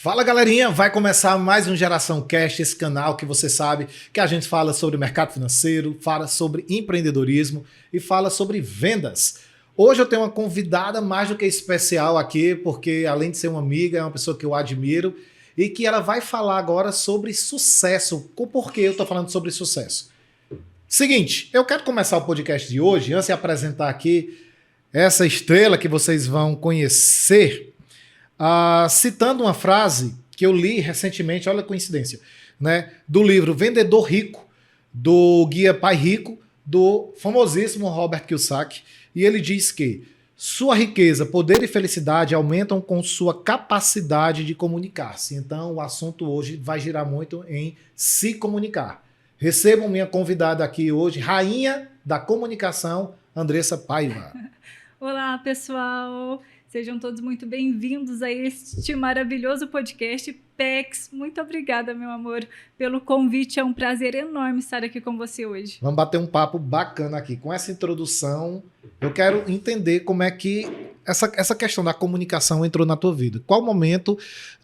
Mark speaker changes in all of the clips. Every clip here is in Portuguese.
Speaker 1: Fala galerinha, vai começar mais um Geração Cast, esse canal que você sabe que a gente fala sobre mercado financeiro, fala sobre empreendedorismo e fala sobre vendas. Hoje eu tenho uma convidada mais do que especial aqui, porque além de ser uma amiga, é uma pessoa que eu admiro e que ela vai falar agora sobre sucesso. Por que eu estou falando sobre sucesso? Seguinte, eu quero começar o podcast de hoje, antes de apresentar aqui essa estrela que vocês vão conhecer, citando uma frase que eu li recentemente, olha a coincidência, né, do livro Vendedor Rico, do Guia Pai Rico, do famosíssimo Robert Kiyosaki, e ele diz que sua riqueza, poder e felicidade aumentam com sua capacidade de comunicar-se. Então o assunto hoje vai girar muito em se comunicar. Recebam minha convidada aqui hoje, rainha da comunicação, Andressa Paiva.
Speaker 2: Olá, pessoal! Sejam todos muito bem-vindos a este maravilhoso podcast. Pex, muito obrigada, meu amor, pelo convite. É um prazer enorme estar aqui com você hoje.
Speaker 1: Vamos bater um papo bacana aqui. Com essa introdução, eu quero entender como é que essa questão da comunicação entrou na tua vida. Qual momento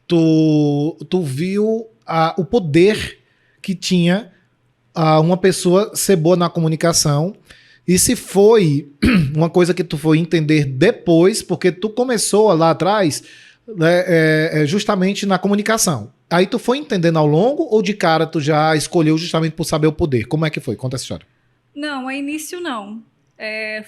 Speaker 1: tu viu o poder que tinha uma pessoa ser boa na comunicação? E se foi uma coisa que tu foi entender depois, porque tu começou lá atrás, né, justamente na comunicação. Aí tu foi entendendo ao longo ou de cara tu já escolheu justamente por saber o poder? Como é que foi? Conta essa história.
Speaker 2: Não, a início não.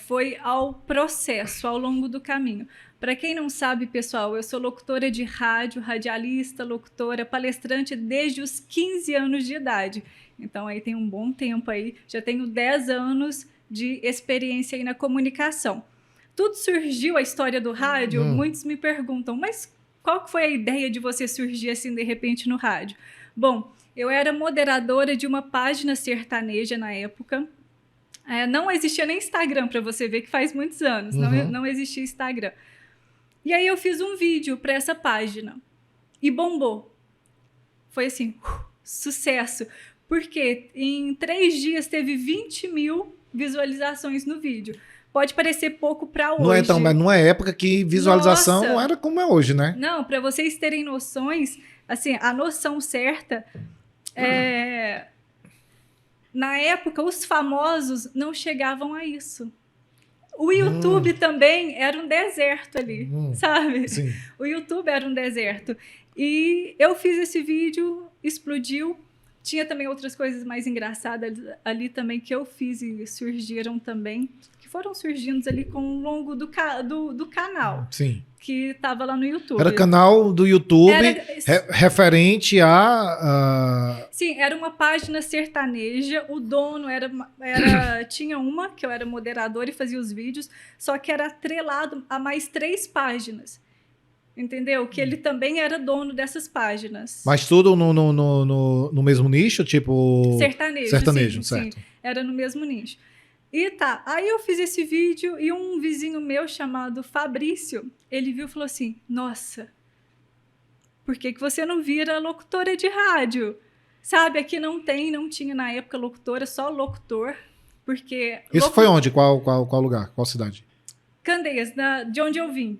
Speaker 2: Foi ao processo, ao longo do caminho. Para quem não sabe, pessoal, eu sou locutora de rádio, radialista, locutora, palestrante desde os 15 anos de idade. Então aí tem um bom tempo aí, já tenho 10 anos de experiência aí na comunicação. Tudo surgiu, a história do rádio, muitos me perguntam, mas qual que foi a ideia de você surgir assim de repente no rádio? Bom, eu era moderadora de uma página sertaneja na época. Não existia nem Instagram, para você ver que faz muitos anos, não existia Instagram. E aí eu fiz um vídeo para essa página e bombou. Foi assim, sucesso. Porque em 3 dias teve 20 mil visualizações no vídeo. Pode parecer pouco para hoje.
Speaker 1: Não é tão, mas numa época que visualização
Speaker 2: Nossa,
Speaker 1: não era como é hoje, né?
Speaker 2: Não, para vocês terem noções, assim, a noção certa, na época os famosos não chegavam a isso. O YouTube também era um deserto ali, sabe?
Speaker 1: Sim.
Speaker 2: O YouTube era um deserto. E eu fiz esse vídeo, explodiu. Tinha também outras coisas mais engraçadas ali também que eu fiz e surgiram também, que foram surgindo ali com o longo do canal.
Speaker 1: Sim.
Speaker 2: Que estava lá no YouTube.
Speaker 1: Era canal do YouTube referente a...
Speaker 2: Sim, era uma página sertaneja, o dono tinha uma, que eu era moderadora e fazia os vídeos, só que era atrelado a mais 3 páginas. Entendeu? Que ele também era dono dessas páginas.
Speaker 1: Mas tudo no mesmo nicho? Tipo...
Speaker 2: Sertanejo,
Speaker 1: certo.
Speaker 2: Sim, era no mesmo nicho. E tá, aí eu fiz esse vídeo e um vizinho meu chamado Fabrício, ele viu e falou assim, nossa, por que você não vira locutora de rádio? Sabe, aqui não tinha na época locutora, só locutor, porque...
Speaker 1: Isso foi onde? Qual lugar? Qual cidade?
Speaker 2: Candeias, de onde eu vim.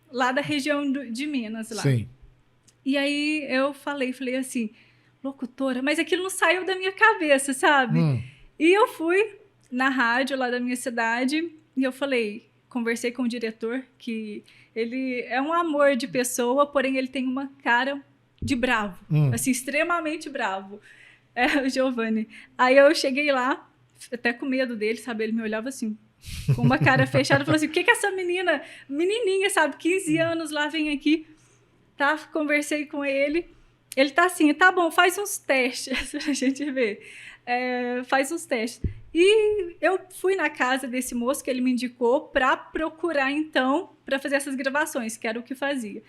Speaker 2: Lá da região de Minas, lá.
Speaker 1: Sim.
Speaker 2: E aí eu falei assim, locutora, mas aquilo não saiu da minha cabeça, sabe? E eu fui na rádio lá da minha cidade e eu conversei com o diretor, que ele é um amor de pessoa, porém ele tem uma cara de bravo, assim, extremamente bravo. O Giovanni. Aí eu cheguei lá, até com medo dele, sabe? Ele me olhava assim, com uma cara fechada, falou assim, o que essa menininha, sabe, 15 anos lá, vem aqui, tá? Conversei com ele tá assim, tá bom, faz uns testes pra gente ver, faz uns testes. E eu fui na casa desse moço que ele me indicou para procurar, então, para fazer essas gravações, que era o que fazia.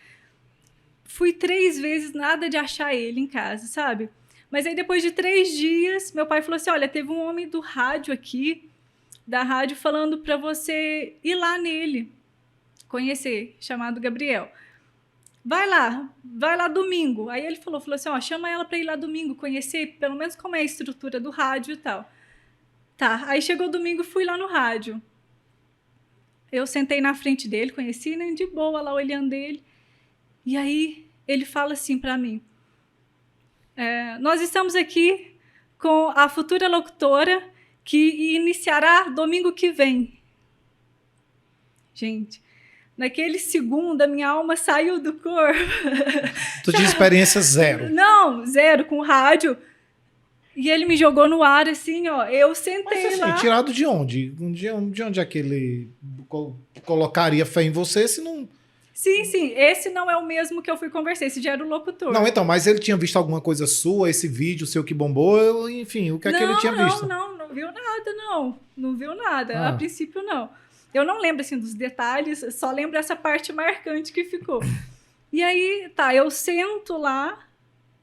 Speaker 2: Fui 3 vezes, nada de achar ele em casa, sabe? Mas aí, depois de 3 dias, meu pai falou assim, olha, teve um homem do rádio aqui, da rádio, falando para você ir lá nele, conhecer, chamado Gabriel. Vai lá domingo. Aí ele falou assim, ó, chama ela para ir lá domingo, conhecer pelo menos como é a estrutura do rádio e tal. Tá, aí chegou domingo, fui lá no rádio. Eu sentei na frente dele, conheci, né, de boa lá olhando ele. E aí ele fala assim para mim, nós estamos aqui com a futura locutora que iniciará domingo que vem. Gente, naquele segundo, a minha alma saiu do corpo.
Speaker 1: Tu tinha experiência zero.
Speaker 2: Não, zero, com rádio. E ele me jogou no ar, assim, ó. Eu sentei
Speaker 1: Mas, assim,
Speaker 2: lá.
Speaker 1: tirado de onde? De onde é que ele colocaria fé em você se não...
Speaker 2: Sim. Esse não é o mesmo que eu fui conversar. Esse já era o locutor.
Speaker 1: Não, então, mas ele tinha visto alguma coisa sua, esse vídeo seu que bombou, enfim, o que é que ele tinha visto?
Speaker 2: Não viu nada, não. Não viu nada. A princípio, não. Eu não lembro, assim, dos detalhes, só lembro essa parte marcante que ficou. E aí, tá, eu sento lá,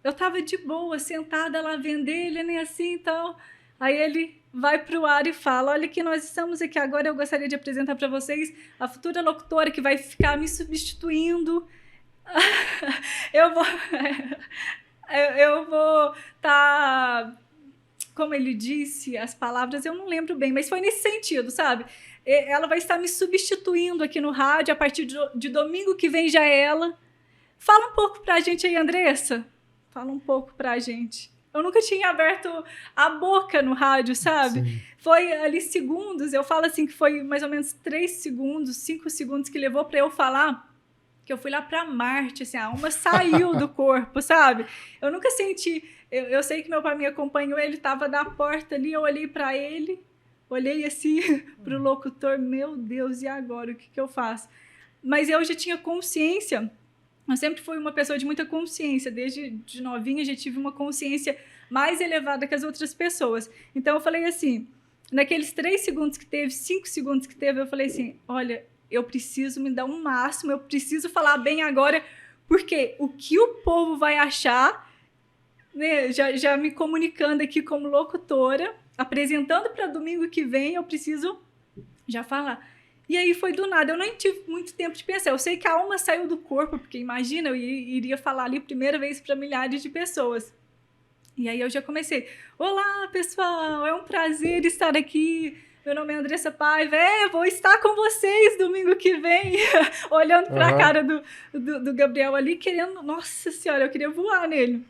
Speaker 2: eu tava de boa, sentada lá vendo ele, nem assim e tal. Aí ele vai pro ar e fala, olha que nós estamos aqui agora, eu gostaria de apresentar para vocês a futura locutora que vai ficar me substituindo. eu vou tá... Como ele disse, as palavras eu não lembro bem, mas foi nesse sentido, sabe? Ela vai estar me substituindo aqui no rádio, a partir de domingo que vem já é ela. Fala um pouco pra gente aí, Andressa. Fala um pouco pra gente. Eu nunca tinha aberto a boca no rádio, sabe?
Speaker 1: Sim.
Speaker 2: Foi ali segundos, eu falo assim que foi mais ou menos 3 segundos, 5 segundos que levou pra eu falar que eu fui lá pra Marte, assim, a alma saiu do corpo, sabe? Eu nunca senti... Eu sei que meu pai me acompanhou, ele estava na porta ali, eu olhei para ele, olhei assim para o locutor, meu Deus, e agora? O que eu faço? Mas eu já tinha consciência, eu sempre fui uma pessoa de muita consciência, desde de novinha já tive uma consciência mais elevada que as outras pessoas. Então eu falei assim, naqueles 3 segundos que teve, 5 segundos que teve, eu falei assim, olha, eu preciso me dar um máximo, eu preciso falar bem agora, porque o que o povo vai achar... Né, já me comunicando aqui como locutora, apresentando para domingo que vem, eu preciso já falar. E aí foi do nada, eu nem tive muito tempo de pensar. Eu sei que a alma saiu do corpo, porque imagina, eu iria falar ali primeira vez para milhares de pessoas. E aí eu já comecei. Olá, pessoal, é um prazer estar aqui. Meu nome é Andressa Paiva. Eu vou estar com vocês domingo que vem. Olhando para a cara do Gabriel ali, querendo... Nossa Senhora, eu queria voar nele.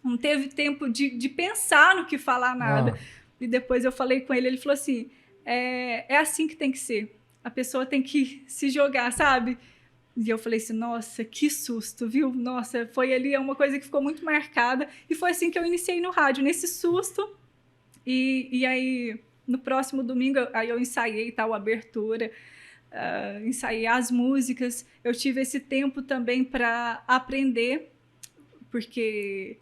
Speaker 2: Não teve tempo de pensar no que falar nada. E depois eu falei com ele, ele falou assim, é assim que tem que ser. A pessoa tem que se jogar, sabe? E eu falei assim, nossa, que susto, viu? Nossa, foi ali uma coisa que ficou muito marcada. E foi assim que eu iniciei no rádio, nesse susto. E aí, no próximo domingo, aí eu ensaiei tal abertura, ensaiei as músicas. Eu tive esse tempo também para aprender, porque...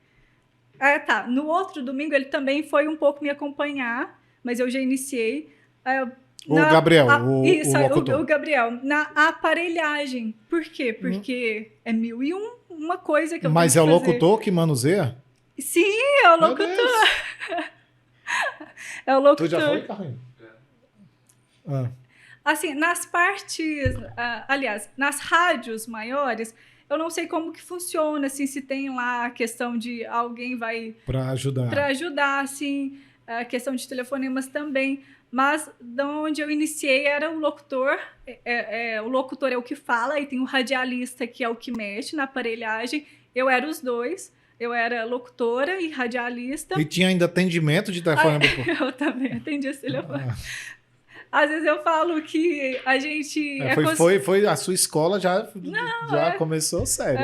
Speaker 2: no outro domingo ele também foi um pouco me acompanhar, mas eu já iniciei.
Speaker 1: O Gabriel, locutor.
Speaker 2: O Gabriel, na aparelhagem. Por quê? Porque é 1001 uma coisa que eu
Speaker 1: Mas é
Speaker 2: tenho
Speaker 1: o
Speaker 2: que fazer.
Speaker 1: locutor que manuseia?
Speaker 2: Sim, é o locutor. É o locutor.
Speaker 1: Tu já foi, Carlinhos?
Speaker 2: Assim, nas partes... aliás, nas rádios maiores... Eu não sei como que funciona, assim, se tem lá a questão de alguém vai...
Speaker 1: Para ajudar.
Speaker 2: Para ajudar, assim, a questão de telefonemas também. Mas, de onde eu iniciei, era o locutor. O locutor é o que fala, e tem o radialista, que é o que mexe na aparelhagem. Eu era os dois. Eu era locutora e radialista.
Speaker 1: E tinha ainda atendimento de telefone?
Speaker 2: Eu também atendi esse telefone. Às vezes eu falo que a gente...
Speaker 1: Foi a sua escola já começou sério.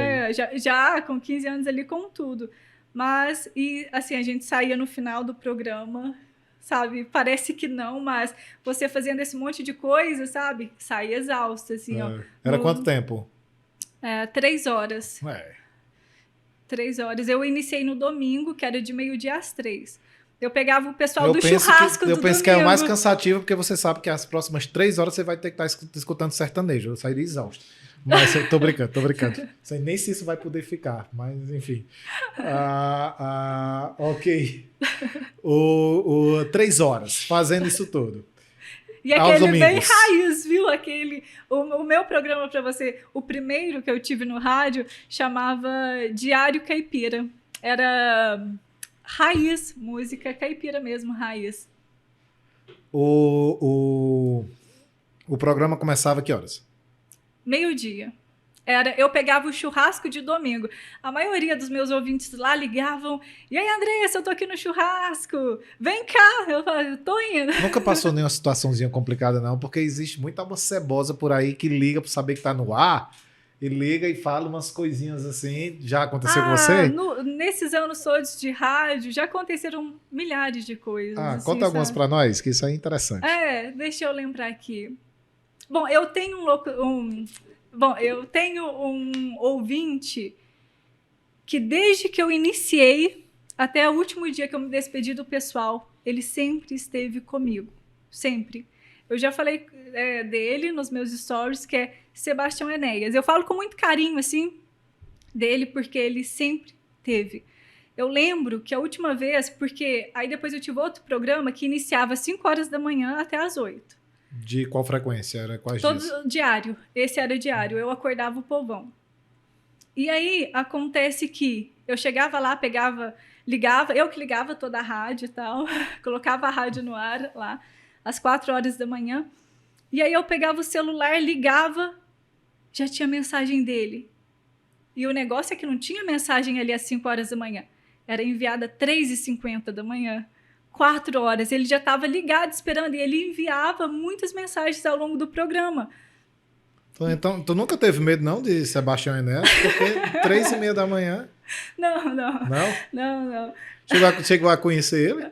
Speaker 2: Já com 15 anos ali com tudo. Mas, e assim, a gente saía no final do programa, sabe? Parece que não, mas você fazendo esse monte de coisa, sabe? Sai exausta, assim, ó.
Speaker 1: Era quanto tempo?
Speaker 2: 3 horas. 3 horas. Eu iniciei no domingo, que era de 12h às 3h. Eu pegava o pessoal do churrasco do domingo.
Speaker 1: Eu penso que é o mais cansativo, porque você sabe que as próximas 3 horas você vai ter que estar escutando sertanejo. Eu sairia exausto. Mas eu tô brincando. Não sei nem se isso vai poder ficar, mas enfim. Ok. 3 horas, fazendo isso tudo.
Speaker 2: E aquele bem raiz, viu? O meu programa para você, o primeiro que eu tive no rádio, chamava Diário Caipira. Era... raiz, música caipira mesmo, raiz.
Speaker 1: O programa começava que horas?
Speaker 2: 12h. Eu pegava o churrasco de domingo. A maioria dos meus ouvintes lá ligavam. E aí, Andressa, eu tô aqui no churrasco. Vem cá. Eu falei, tô indo.
Speaker 1: Nunca passou nenhuma situaçãozinha complicada, não, porque existe muita alma cebosa por aí que liga para saber que tá no ar e liga e fala umas coisinhas assim. Já aconteceu com você?
Speaker 2: Nesses anos todos de rádio, já aconteceram milhares de coisas. Assim,
Speaker 1: conta algumas para nós, que isso aí é interessante.
Speaker 2: Deixa eu lembrar aqui. Bom, eu tenho um ouvinte que desde que eu iniciei até o último dia que eu me despedi do pessoal, ele sempre esteve comigo. Sempre. Eu já falei dele nos meus stories, que é Sebastião Enéas. Eu falo com muito carinho, assim, dele, porque ele sempre teve. Eu lembro que a última vez, porque aí depois eu tive outro programa que iniciava às 5 horas da manhã até às 8.
Speaker 1: De qual frequência? Era quais
Speaker 2: Todo
Speaker 1: dias?
Speaker 2: diário. Esse era diário. Eu acordava o povão. E aí, acontece que eu chegava lá, ligava, eu que ligava toda a rádio e tal, colocava a rádio no ar lá, às 4 horas da manhã. E aí eu pegava o celular, ligava, já tinha mensagem dele. E o negócio é que não tinha mensagem ali às 5 horas da manhã. Era enviada às 3h50 da manhã. 4 horas, ele já estava ligado, esperando, e ele enviava muitas mensagens ao longo do programa.
Speaker 1: Então, tu nunca teve medo, não, de Sebastião Enéas? Porque 3h30 da manhã...
Speaker 2: Não.
Speaker 1: Não? Chegou a conhecer ele?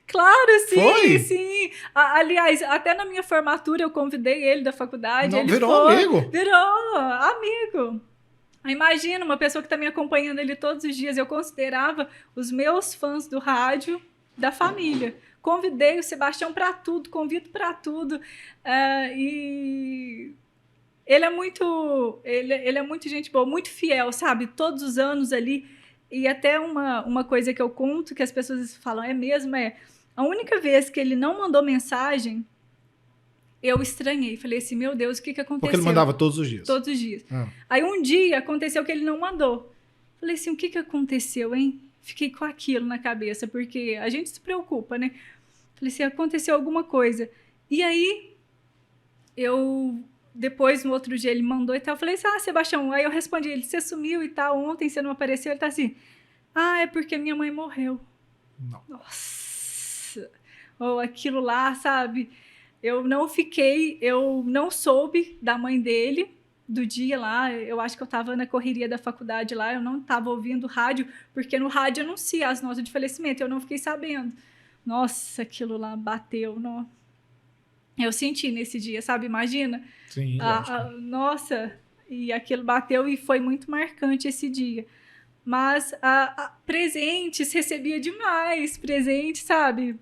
Speaker 2: Claro, sim,
Speaker 1: Foi?
Speaker 2: sim. Aliás, até na minha formatura eu convidei ele da faculdade.
Speaker 1: Não,
Speaker 2: ele
Speaker 1: virou amigo?
Speaker 2: Virou amigo. Imagina, uma pessoa que está me acompanhando ele todos os dias. Eu considerava os meus fãs do rádio da família. Convidei o Sebastião para tudo, convido para tudo. E ele é muito gente boa, muito fiel, sabe? Todos os anos ali. E até uma coisa que eu conto, que as pessoas falam, a única vez que ele não mandou mensagem, eu estranhei. Falei assim, meu Deus, o que aconteceu?
Speaker 1: Porque ele mandava todos os dias.
Speaker 2: Todos os dias. Aí um dia aconteceu que ele não mandou. Falei assim, o que aconteceu, hein? Fiquei com aquilo na cabeça, porque a gente se preocupa, né? Falei assim, aconteceu alguma coisa. E aí, depois, no outro dia, ele mandou e tal. Eu falei assim, Sebastião. Aí eu respondi, ele, você sumiu e tal, ontem você não apareceu. Ele tá assim, é porque minha mãe morreu.
Speaker 1: Não.
Speaker 2: Nossa. Ou aquilo lá, sabe? Eu não soube da mãe dele, do dia lá, eu acho que eu estava na correria da faculdade lá, eu não estava ouvindo rádio, porque no rádio anuncia as notas de falecimento, eu não fiquei sabendo. Nossa, aquilo lá bateu, não. Eu senti nesse dia, sabe? Imagina.
Speaker 1: Sim,
Speaker 2: nossa, e aquilo bateu e foi muito marcante esse dia. Mas presentes, recebia demais presentes, sabe?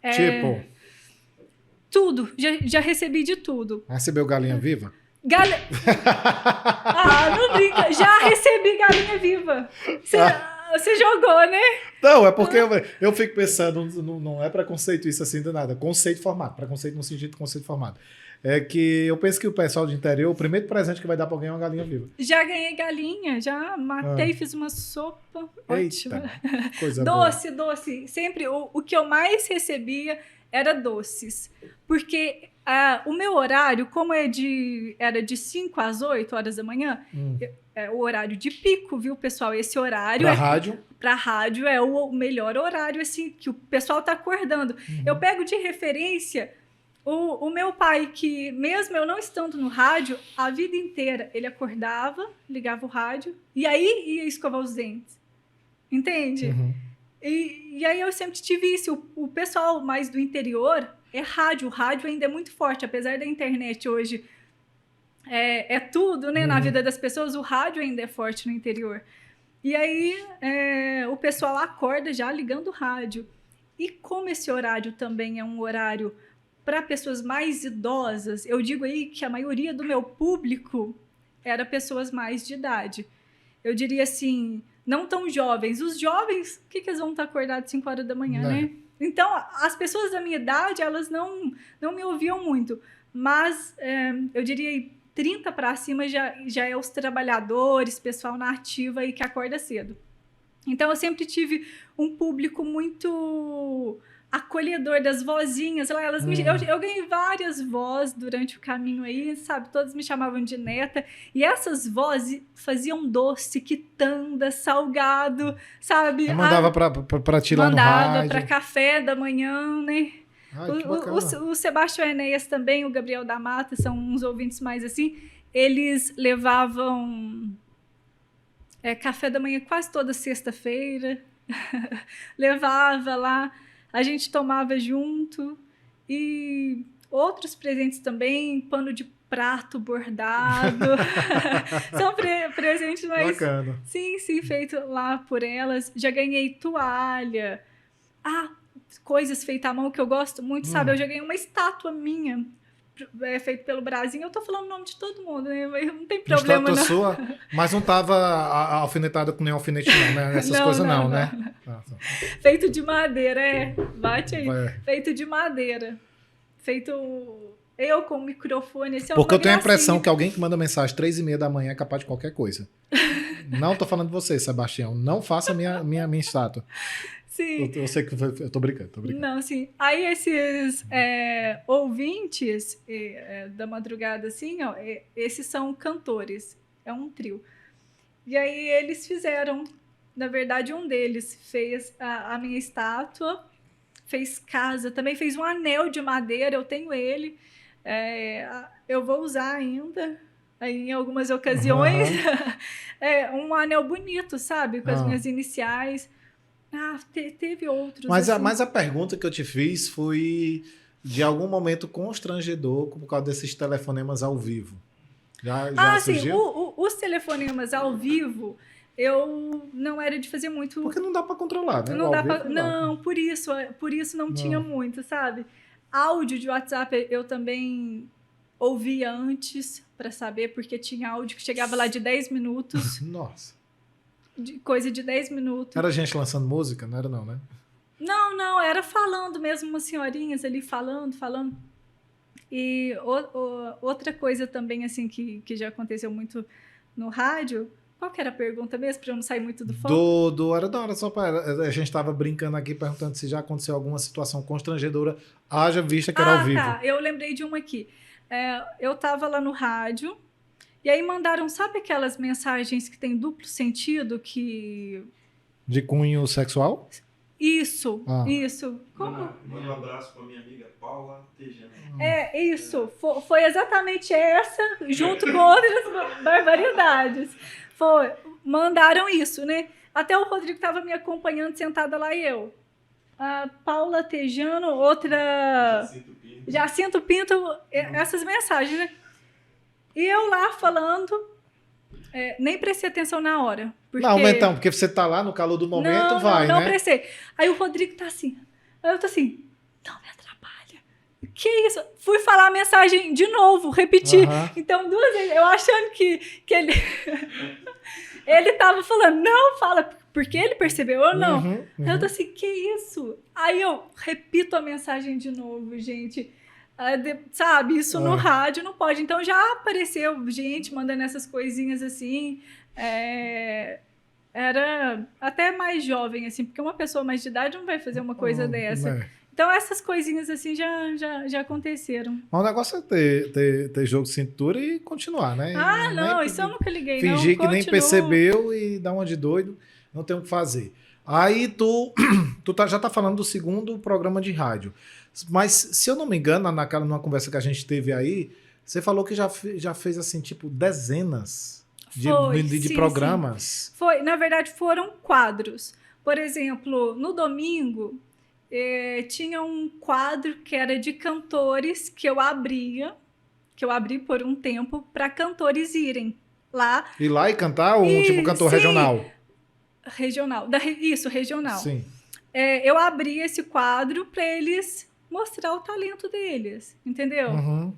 Speaker 1: Tipo?
Speaker 2: Tudo, já recebi de tudo.
Speaker 1: Recebeu galinha viva?
Speaker 2: Não brinca. Já recebi galinha viva. Você jogou, né?
Speaker 1: Não, é porque eu fico pensando, não é preconceito isso assim do nada. Conceito formado. Preconceito no sentido de conceito formado. É que eu penso que o pessoal do interior, o primeiro presente que vai dar pra alguém é uma galinha viva.
Speaker 2: Já ganhei galinha, já matei, fiz uma sopa.
Speaker 1: Eita,
Speaker 2: ótima.
Speaker 1: Coisa
Speaker 2: doce. Sempre o que eu mais recebia era doces. Porque o meu horário, como era de 5 às 8 horas da manhã, é o horário de pico, viu, pessoal? Esse horário... Pra rádio é o melhor horário, assim, que o pessoal tá acordando. Eu pego de referência o meu pai, que mesmo eu não estando no rádio, a vida inteira, ele acordava, ligava o rádio, e aí ia escovar os dentes. Entende? E aí eu sempre tive isso. O pessoal mais do interior é rádio. O rádio ainda é muito forte, apesar da internet hoje é tudo, né? Na vida das pessoas, o rádio ainda é forte no interior. E aí o pessoal acorda já ligando o rádio. E como esse horário também é um horário para pessoas mais idosas, eu digo aí que a maioria do meu público era pessoas mais de idade. Eu diria assim, não tão jovens. Os jovens, o que eles vão estar acordados às 5 horas da manhã, né? Então, as pessoas da minha idade, elas não me ouviam muito. Mas, eu diria, 30 para cima já é os trabalhadores, pessoal na ativa aí que acorda cedo. Então, eu sempre tive um público muito acolhedor das vozinhas lá, eu ganhei várias vós durante o caminho aí, sabe? Todas me chamavam de neta. E essas vós faziam doce, quitanda, salgado, sabe?
Speaker 1: Eu mandava pra ti lá no rádio.
Speaker 2: Mandava pra café da manhã, né?
Speaker 1: Ai, que bacana.
Speaker 2: O Sebastião Enéas também, o Gabriel da Mata, são uns ouvintes mais assim, eles levavam café da manhã quase toda sexta-feira. Levava lá, a gente tomava junto. E outros presentes também, pano de prato bordado. São presentes mais...
Speaker 1: Bacana.
Speaker 2: Sim, feito lá por elas. Já ganhei toalha. Coisas feitas à mão que eu gosto muito, sabe? Eu já ganhei uma estátua minha, feita pelo Brasil. Eu tô falando o nome de todo mundo, né? Não tem problema, não.
Speaker 1: Sua, mas não tava alfinetada com nenhum alfinete, não, né? Essas coisas não, né?
Speaker 2: Feito de madeira, bate aí. Feito de madeira. Feito eu com o microfone.
Speaker 1: Porque eu tenho a impressão que alguém que manda mensagem 3h30 da manhã é capaz de qualquer coisa. Não tô falando de você, Sebastião. Não faça minha estátua.
Speaker 2: Sim.
Speaker 1: Eu sei que eu tô brincando.
Speaker 2: Não, sim. Aí esses ouvintes da madrugada, assim, ó, esses são cantores. É um trio. E aí eles fizeram, na verdade, um deles fez a minha estátua, fez casa, também fez um anel de madeira, eu tenho ele. Eu vou usar ainda, em algumas ocasiões. Um anel bonito, sabe? Com as minhas iniciais. Teve outros.
Speaker 1: Mas,
Speaker 2: assim.
Speaker 1: mas a pergunta que eu te fiz foi de algum momento constrangedor por causa desses telefonemas ao vivo. Já surgiu?
Speaker 2: Sim. Os telefonemas ao vivo, eu não era de fazer muito.
Speaker 1: Porque não dá para controlar, né?
Speaker 2: Não, por isso não tinha muito, sabe? Áudio de WhatsApp eu também ouvia antes para saber, porque tinha áudio que chegava lá de 10 minutos.
Speaker 1: Nossa.
Speaker 2: Coisa de 10 minutos.
Speaker 1: Era gente lançando música? Não era não, né?
Speaker 2: Não, era falando mesmo, umas senhorinhas ali falando. E outra coisa também, assim, que já aconteceu muito no rádio. Qual que era a pergunta mesmo, para eu não sair muito do foco?
Speaker 1: Era só para... A gente estava brincando aqui, perguntando se já aconteceu alguma situação constrangedora, haja vista que era ao vivo.
Speaker 2: Eu lembrei de uma aqui. Eu estava lá no rádio, e aí mandaram, sabe aquelas mensagens que tem duplo sentido, que...
Speaker 1: De cunho sexual?
Speaker 2: Isso. Como?
Speaker 3: Manda um abraço para minha amiga Paula Tejano.
Speaker 2: Isso. Foi exatamente essa, junto com outras barbaridades. Mandaram isso, né? Até o Rodrigo estava me acompanhando, sentada lá e eu. A Paula Tejano, outra... Jacinto Pinto, essas mensagens, né? E eu lá falando, nem prestei atenção na hora.
Speaker 1: Porque você tá lá no calor do momento, né?
Speaker 2: Não prestei. Aí o Rodrigo tá assim. Aí eu tô assim, não me atrapalha. Que isso? Fui falar a mensagem de novo, repetir. Então, 2 vezes, eu achando que ele... ele tava falando, não, fala, porque ele percebeu ou não. Aí eu tô assim, que isso? Aí eu repito a mensagem de novo, gente. Sabe, isso no rádio não pode. Então já apareceu gente mandando essas coisinhas assim. Era até mais jovem, assim, porque uma pessoa mais de idade não vai fazer uma coisa dessa. Então essas coisinhas assim já aconteceram.
Speaker 1: Mas o negócio é ter jogo de cintura e continuar, né?
Speaker 2: Isso eu nunca liguei.
Speaker 1: Fingir que nem percebeu e dar uma de doido, não tem o que fazer. Aí tu já tá falando do segundo programa de rádio. Mas, se eu não me engano, numa conversa que a gente teve aí, você falou que já fez, assim, tipo, dezenas de programas.
Speaker 2: Sim. Foi, na verdade, foram quadros. Por exemplo, no domingo, tinha um quadro que era de cantores que eu abri por um tempo para cantores irem lá.
Speaker 1: Ir lá e cantar ou tipo cantor regional?
Speaker 2: Regional. Regional.
Speaker 1: Sim.
Speaker 2: Eu abri esse quadro para eles mostrar o talento deles, entendeu?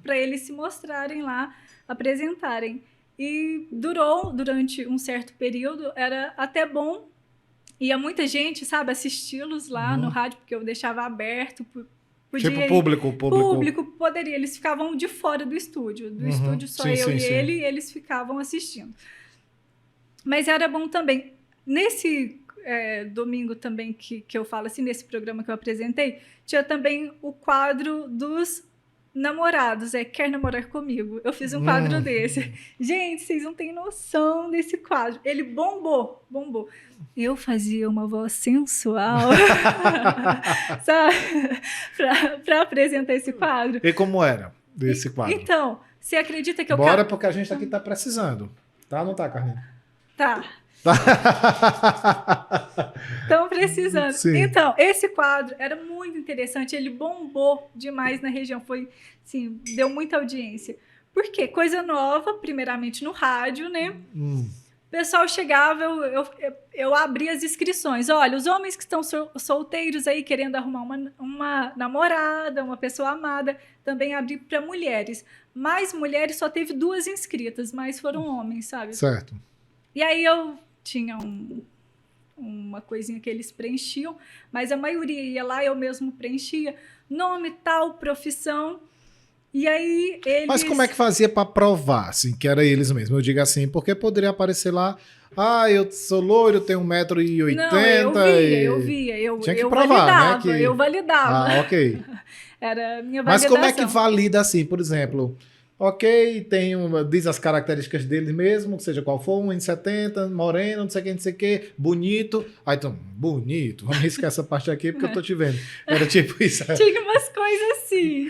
Speaker 2: Para eles se mostrarem lá, apresentarem. E durou durante um certo período, era até bom. Ia muita gente, sabe, assisti-los lá no rádio, porque eu deixava aberto.
Speaker 1: Tipo público
Speaker 2: poderia. Eles ficavam de fora do estúdio. Do estúdio só eu e ele, e eles ficavam assistindo. Mas era bom também. Nesse domingo também, que eu falo assim, nesse programa que eu apresentei, tinha também o quadro dos namorados, quer namorar comigo? Eu fiz um quadro desse. Gente, vocês não têm noção desse quadro. Ele bombou. Eu fazia uma voz sensual, sabe? Pra apresentar esse quadro.
Speaker 1: E como era desse quadro?
Speaker 2: Então, você acredita que eu...
Speaker 1: Bora, porque a gente aqui tá precisando. Tá ou não tá, Carlinhos?
Speaker 2: Tá. Estão precisando.
Speaker 1: Sim.
Speaker 2: Então, esse quadro era muito interessante, ele bombou demais na região, foi, assim, deu muita audiência. Por quê? Coisa nova, primeiramente no rádio, né? O pessoal chegava, eu abria as inscrições. Olha, os homens que estão solteiros aí, querendo arrumar uma namorada, uma pessoa amada, também abri para mulheres. Mas mulheres só teve 2 inscritas, mas foram homens, sabe?
Speaker 1: Certo.
Speaker 2: E aí eu tinha uma coisinha que eles preenchiam, mas a maioria ia lá, eu mesmo preenchia. Nome, tal, profissão. E aí eles...
Speaker 1: Mas como é que fazia para provar, assim, que era eles mesmos? Eu digo assim, porque poderia aparecer lá, eu sou loiro, tenho 1,80 m.
Speaker 2: Não, eu via.
Speaker 1: Tinha que
Speaker 2: eu
Speaker 1: provar,
Speaker 2: validava,
Speaker 1: né?
Speaker 2: eu validava.
Speaker 1: Ok.
Speaker 2: Era a minha
Speaker 1: Mas
Speaker 2: validação.
Speaker 1: como é que valida assim, por exemplo... Ok, diz as características dele mesmo, seja qual for, 1,70 m, moreno, não sei o que, bonito. Aí então, bonito, vamos riscar essa parte aqui porque eu tô te vendo. Era tipo isso.
Speaker 2: Tinha umas coisas assim.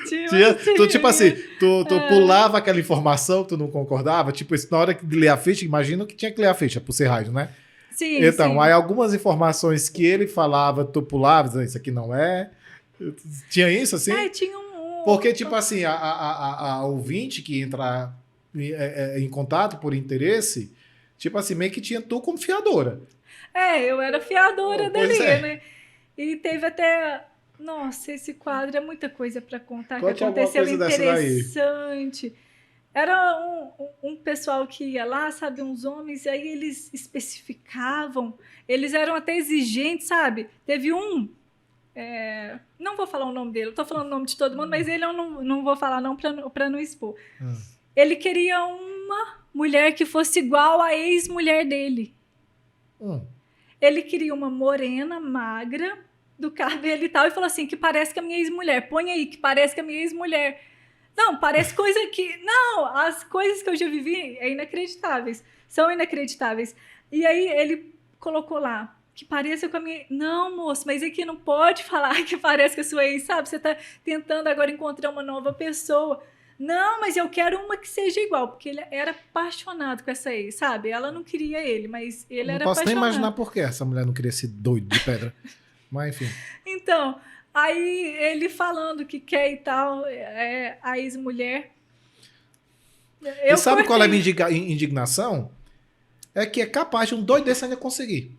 Speaker 1: Tu, tipo assim, tu pulava aquela informação que tu não concordava, tipo isso, na hora de ler a ficha, imagina que tinha que ler a ficha por ser rádio, né?
Speaker 2: Sim,
Speaker 1: então,
Speaker 2: sim.
Speaker 1: Aí algumas informações que ele falava, tu pulava, dizendo, isso aqui não é. Tinha isso assim?
Speaker 2: Tinha
Speaker 1: Porque, tipo assim, a ouvinte que entra em contato por interesse, tipo assim, meio que tinha tu como fiadora.
Speaker 2: Eu era fiadora dali,
Speaker 1: é.
Speaker 2: né? E teve até... Nossa, esse quadro é muita coisa para contar,
Speaker 1: Conte
Speaker 2: que aconteceu
Speaker 1: alguma coisa dessa daí.
Speaker 2: interessante. Era um pessoal que ia lá, sabe, uns homens, e aí eles especificavam, eles eram até exigentes, sabe? Teve um... não vou falar o nome dele, eu tô falando o nome de todo mundo, mas ele eu não vou falar não para não expor. Ele queria uma mulher que fosse igual à ex-mulher dele. Ele queria uma morena, magra, do cabelo e tal, e falou assim, que parece que a minha ex-mulher. Põe aí, que parece que a minha ex-mulher. Não, parece coisa que... Não, as coisas que eu já vivi são inacreditáveis. E aí ele colocou lá, que pareça com a minha... Não, moço, mas aqui não pode falar que parece com a sua ex, sabe? Você tá tentando agora encontrar uma nova pessoa. Não, mas eu quero uma que seja igual, porque ele era apaixonado com essa ex, sabe? Ela não queria ele, mas ele era apaixonado.
Speaker 1: Não posso nem imaginar por que essa mulher não queria ser doido de pedra. Mas, enfim.
Speaker 2: Então, aí ele falando que quer e tal, a ex-mulher...
Speaker 1: E sabe qual é a minha indignação? É que é capaz de um doido desse ainda conseguir.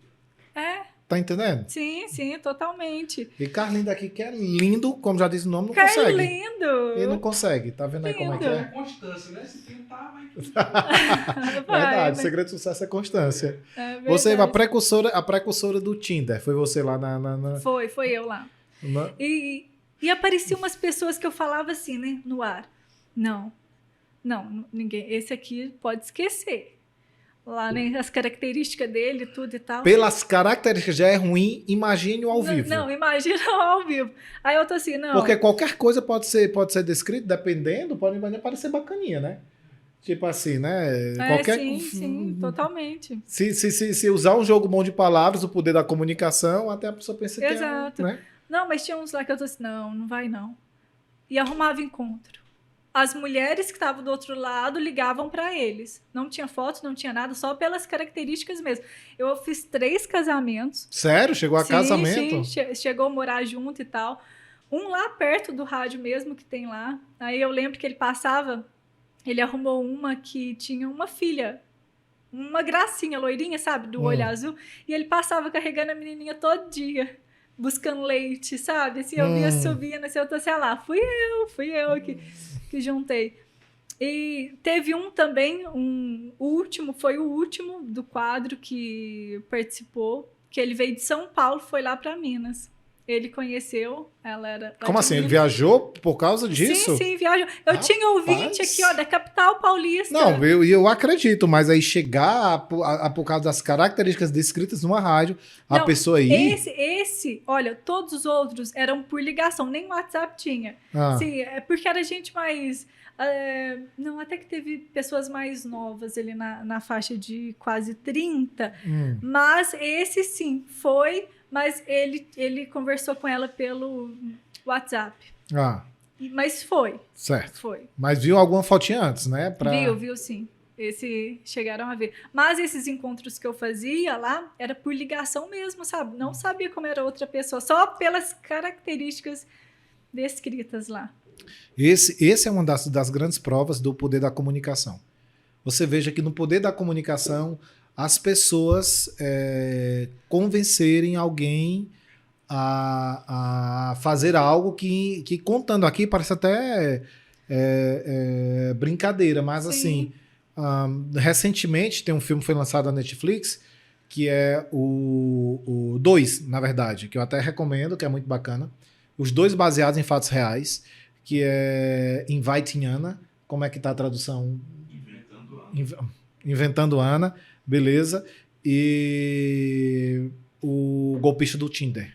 Speaker 1: Tá entendendo?
Speaker 2: Sim, totalmente.
Speaker 1: E Carlinhos daqui, que é lindo, como já disse o nome, não
Speaker 2: consegue.
Speaker 1: consegue.
Speaker 2: Lindo!
Speaker 1: Ele não consegue, tá vendo aí como é que é?
Speaker 3: É constância, né? Se tentar, vai.
Speaker 1: Verdade, o segredo do sucesso é constância. Você, a precursora do Tinder, foi você lá na...
Speaker 2: Foi eu lá. E apareciam umas pessoas que eu falava assim, né, no ar. Não, ninguém, esse aqui pode esquecer. Lá, né, as características dele, tudo e tal.
Speaker 1: Pelas características já é ruim, imagine o ao vivo.
Speaker 2: Não, imagina o ao vivo. Aí eu tô assim, não.
Speaker 1: Porque qualquer coisa pode ser descrito, dependendo, pode parecer bacaninha, né? Tipo assim, né?
Speaker 2: Sim, totalmente.
Speaker 1: Se usar um jogo bom de palavras, o poder da comunicação, até a pessoa pensa que
Speaker 2: Exato.
Speaker 1: né?
Speaker 2: Não, mas tinha uns lá que eu tô assim, não vai não. E arrumava encontro. As mulheres que estavam do outro lado ligavam para eles. Não tinha foto, não tinha nada, só pelas características mesmo. Eu fiz 3 casamentos.
Speaker 1: Sério? Chegou a casamento?
Speaker 2: Sim, chegou a morar junto e tal. Um lá perto do rádio mesmo, que tem lá. Aí eu lembro que ele passava, ele arrumou uma que tinha uma filha, uma gracinha, loirinha, sabe? Do olho azul. E ele passava carregando a menininha todo dia, buscando leite, sabe? Assim, eu via subindo, assim, eu tô assim, lá, fui eu que juntei. E teve um também, foi o último do quadro que participou, que ele veio de São Paulo, foi lá para Minas. Ele conheceu, ela era...
Speaker 1: Como assim? Ele viajou por causa disso?
Speaker 2: Sim, viajou. Eu tinha ouvinte aqui, ó, da capital paulista.
Speaker 1: Não, eu acredito, mas aí chegar por causa das características descritas numa rádio, a pessoa aí...
Speaker 2: Olha, todos os outros eram por ligação, nem WhatsApp tinha. Sim, é porque era gente mais... não, até que teve pessoas mais novas ali na faixa de quase 30, mas esse sim, foi... Mas ele conversou com ela pelo WhatsApp. Mas foi.
Speaker 1: Certo.
Speaker 2: Foi.
Speaker 1: Mas viu alguma fotinha antes, né?
Speaker 2: Viu sim. Chegaram a ver. Mas esses encontros que eu fazia lá, era por ligação mesmo, sabe? Não sabia como era outra pessoa, só pelas características descritas lá.
Speaker 1: Esse é uma das grandes provas do poder da comunicação. Você veja que no poder da comunicação... as pessoas convencerem alguém a fazer algo que contando aqui parece até brincadeira, mas sim. Assim, recentemente tem um filme que foi lançado na Netflix, que é o 2, na verdade, que eu até recomendo, que é muito bacana. Os dois baseados em fatos reais, que é Inviting Anna. Como é que tá a tradução? Inventando Anna. Beleza. E o Golpista do Tinder.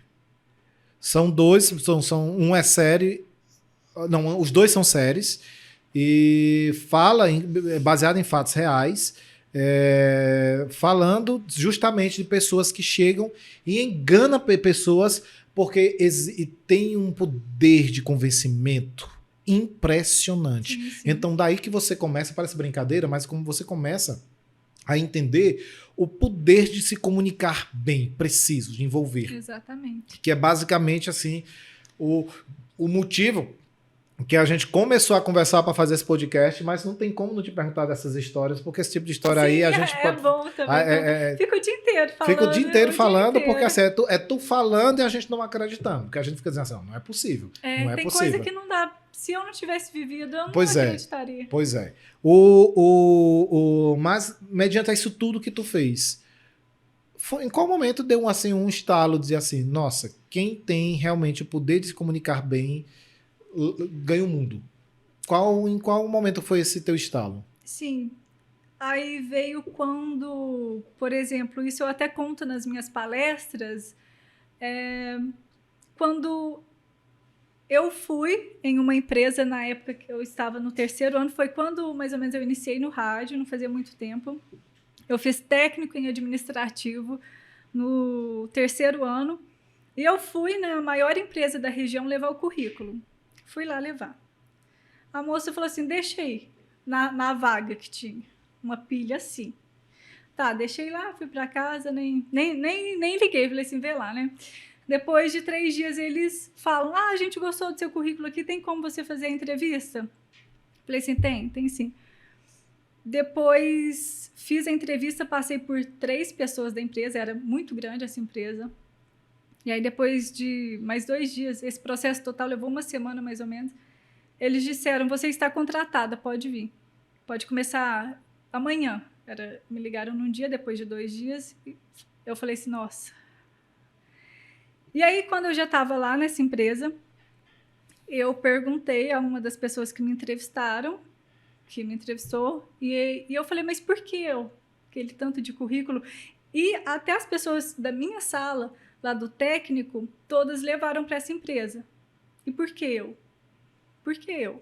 Speaker 1: São dois, um é série. Não, os dois são séries. E baseado em fatos reais, falando justamente de pessoas que chegam e enganam pessoas porque tem um poder de convencimento impressionante. Sim. Então, daí que você começa, parece brincadeira, mas como você começa a entender o poder de se comunicar bem, preciso, de envolver.
Speaker 2: Exatamente.
Speaker 1: Que é basicamente assim o motivo que a gente começou a conversar para fazer esse podcast, mas não tem como não te perguntar dessas histórias, porque esse tipo de história aí a gente pode...
Speaker 2: bom também. Fica o dia inteiro falando.
Speaker 1: Fica o dia inteiro falando, porque assim, é tu falando e a gente não acreditando, porque a gente fica dizendo assim, não é possível, não é
Speaker 2: tem
Speaker 1: possível.
Speaker 2: Coisa que não dá. Se eu não tivesse vivido, eu não acreditaria.
Speaker 1: Pois é. Mas, mediante isso tudo que tu fez, em qual momento deu um estalo, dizer assim, nossa, quem tem realmente o poder de se comunicar bem ganha o mundo? Em qual momento foi esse teu estalo?
Speaker 2: Sim. Aí veio quando, por exemplo, isso eu até conto nas minhas palestras, quando eu fui em uma empresa, na época que eu estava no 3º ano, foi quando mais ou menos eu iniciei no rádio, não fazia muito tempo. Eu fiz técnico em administrativo no 3º ano e eu fui na maior empresa da região levar o currículo. Fui lá levar. A moça falou assim, deixa aí, na vaga que tinha, uma pilha assim. Tá, deixei lá, fui para casa, nem liguei, falei assim, vê lá, né? Depois de 3 dias, eles falam, a gente gostou do seu currículo aqui, tem como você fazer a entrevista? Falei assim, tem sim. Depois, fiz a entrevista, passei por 3 pessoas da empresa, era muito grande essa empresa. E aí, depois de mais 2 dias, esse processo total levou 1 semana, mais ou menos, eles disseram, você está contratada, pode vir. Pode começar amanhã. Me ligaram num dia, depois de 2 dias, e eu falei assim, nossa. E aí, quando eu já estava lá nessa empresa, eu perguntei a uma das pessoas que me entrevistou, e eu falei, mas por que eu? Aquele tanto de currículo. E até as pessoas da minha sala, lá do técnico, todas levaram para essa empresa. E por que eu? Por que eu?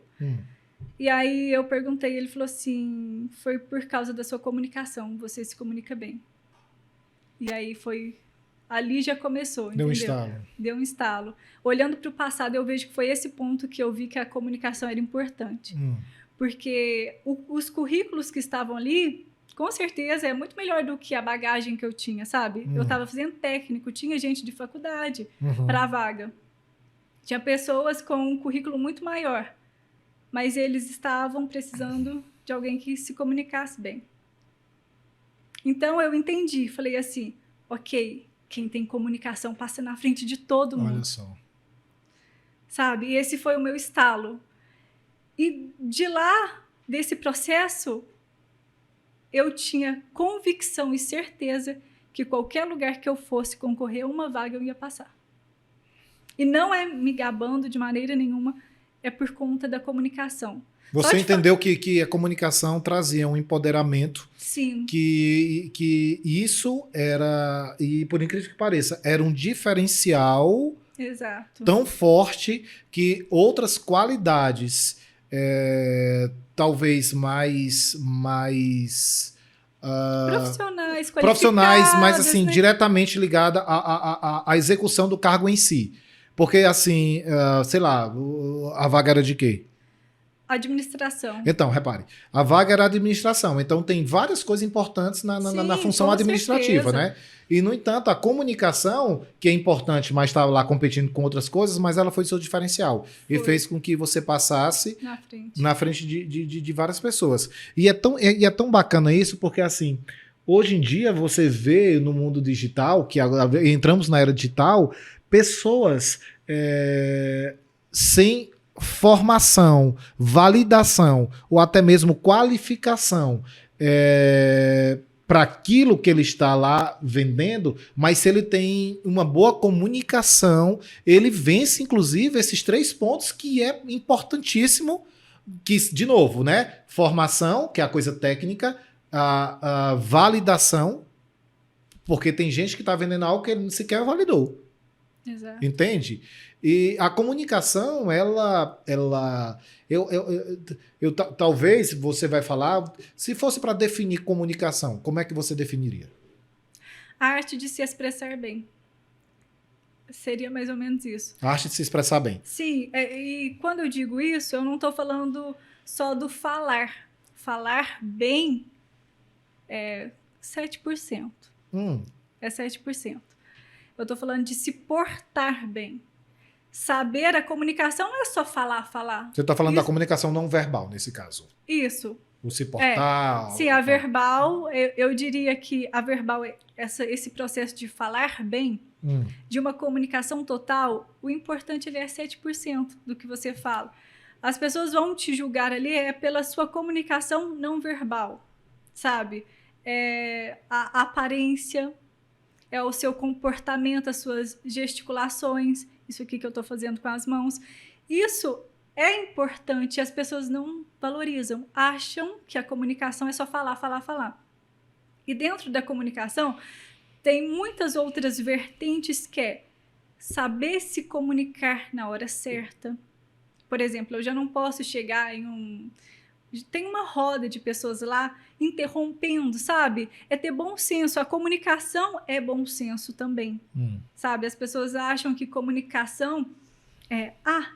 Speaker 2: E aí eu perguntei, ele falou assim, foi por causa da sua comunicação, você se comunica bem. E aí ali já começou, entendeu? Deu um estalo. Olhando para o passado, eu vejo que foi esse ponto que eu vi que a comunicação era importante. Porque os currículos que estavam ali, com certeza, é muito melhor do que a bagagem que eu tinha, sabe? Eu estava fazendo técnico, tinha gente de faculdade para a vaga. Tinha pessoas com um currículo muito maior, mas eles estavam precisando de alguém que se comunicasse bem. Então, eu entendi, falei assim, ok, quem tem comunicação passa na frente de todo mundo.
Speaker 1: Olha só.
Speaker 2: Sabe? E esse foi o meu estalo. E de lá, desse processo, eu tinha convicção e certeza que qualquer lugar que eu fosse concorrer a uma vaga, eu ia passar. E não é me gabando de maneira nenhuma, é por conta da comunicação.
Speaker 1: Você entendeu que a comunicação trazia um empoderamento,
Speaker 2: Sim.
Speaker 1: que isso era, e por incrível que pareça, era um diferencial
Speaker 2: Exato.
Speaker 1: tão forte que outras qualidades, talvez mais
Speaker 2: Profissionais,
Speaker 1: mas assim,
Speaker 2: né?
Speaker 1: diretamente ligada à execução do cargo em si. Porque, assim, sei lá, a vaga era de quê?
Speaker 2: Administração.
Speaker 1: Então, repare, a vaga era administração, então tem várias coisas importantes na
Speaker 2: Sim,
Speaker 1: função
Speaker 2: com
Speaker 1: administrativa,
Speaker 2: certeza.
Speaker 1: né? E, no entanto, a comunicação, que é importante, mas estava lá competindo com outras coisas, mas ela foi seu diferencial. E
Speaker 2: Foi.
Speaker 1: fez com que você passasse
Speaker 2: Na frente.
Speaker 1: de várias pessoas. E é tão bacana isso, porque, assim, hoje em dia você vê no mundo digital, que agora entramos na era digital, pessoas sem formação, validação ou até mesmo qualificação para aquilo que ele está lá vendendo, mas se ele tem uma boa comunicação, ele vence, inclusive, esses 3 pontos que é importantíssimo, que, de novo, né? Formação, que é a coisa técnica, a validação, porque tem gente que está vendendo algo que ele sequer validou.
Speaker 2: Exato.
Speaker 1: Entende? E a comunicação, talvez você vai falar, se fosse para definir comunicação, como é que você definiria?
Speaker 2: A arte de se expressar bem. Seria mais ou menos isso.
Speaker 1: A arte de se expressar bem.
Speaker 2: Sim, e quando eu digo isso, eu não estou falando só do falar. Falar bem é 7%. É 7%. Eu estou falando de se portar bem. Saber a comunicação não é só falar.
Speaker 1: Você está falando da comunicação não verbal, nesse caso.
Speaker 2: Isso.
Speaker 1: O se portar.
Speaker 2: Sim, a verbal, eu diria que a verbal, esse processo de falar bem, de uma comunicação total, o importante é 7% do que você fala. As pessoas vão te julgar ali pela sua comunicação não verbal, sabe? A aparência, é o seu comportamento, as suas gesticulações, isso aqui que eu estou fazendo com as mãos. Isso é importante, as pessoas não valorizam, acham que a comunicação é só falar. E dentro da comunicação, tem muitas outras vertentes que é saber se comunicar na hora certa. Por exemplo, eu já não posso chegar tem uma roda de pessoas lá interrompendo, sabe? É ter bom senso. A comunicação é bom senso também, sabe? As pessoas acham que comunicação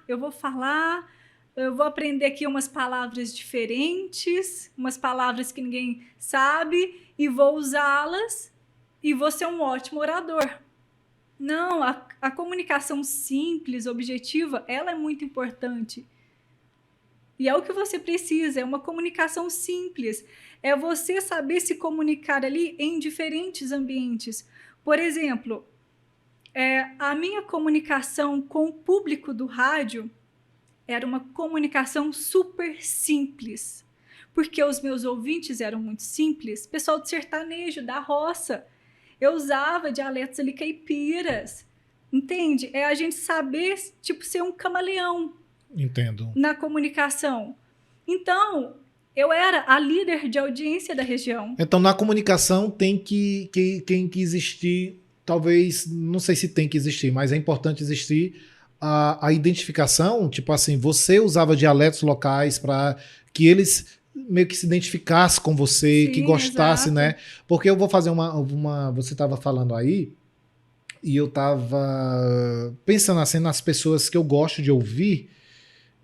Speaker 2: eu vou falar, eu vou aprender aqui umas palavras diferentes, umas palavras que ninguém sabe, e vou usá-las e vou ser um ótimo orador. Não, a comunicação simples, objetiva, ela é muito importante. E é o que você precisa, é uma comunicação simples. É você saber se comunicar ali em diferentes ambientes. Por exemplo, a minha comunicação com o público do rádio era uma comunicação super simples. Porque os meus ouvintes eram muito simples. Pessoal do sertanejo, da roça. Eu usava dialetos ali caipiras. Entende? É a gente saber, ser um camaleão.
Speaker 1: Entendo.
Speaker 2: Na comunicação. Então, eu era a líder de audiência da região.
Speaker 1: Então, na comunicação tem que existir, talvez, não sei se tem que existir, mas é importante existir a identificação, tipo assim, você usava dialetos locais para que eles meio que se identificassem com você, que gostassem, né? Porque eu vou fazer você estava falando aí, e eu estava pensando assim nas pessoas que eu gosto de ouvir,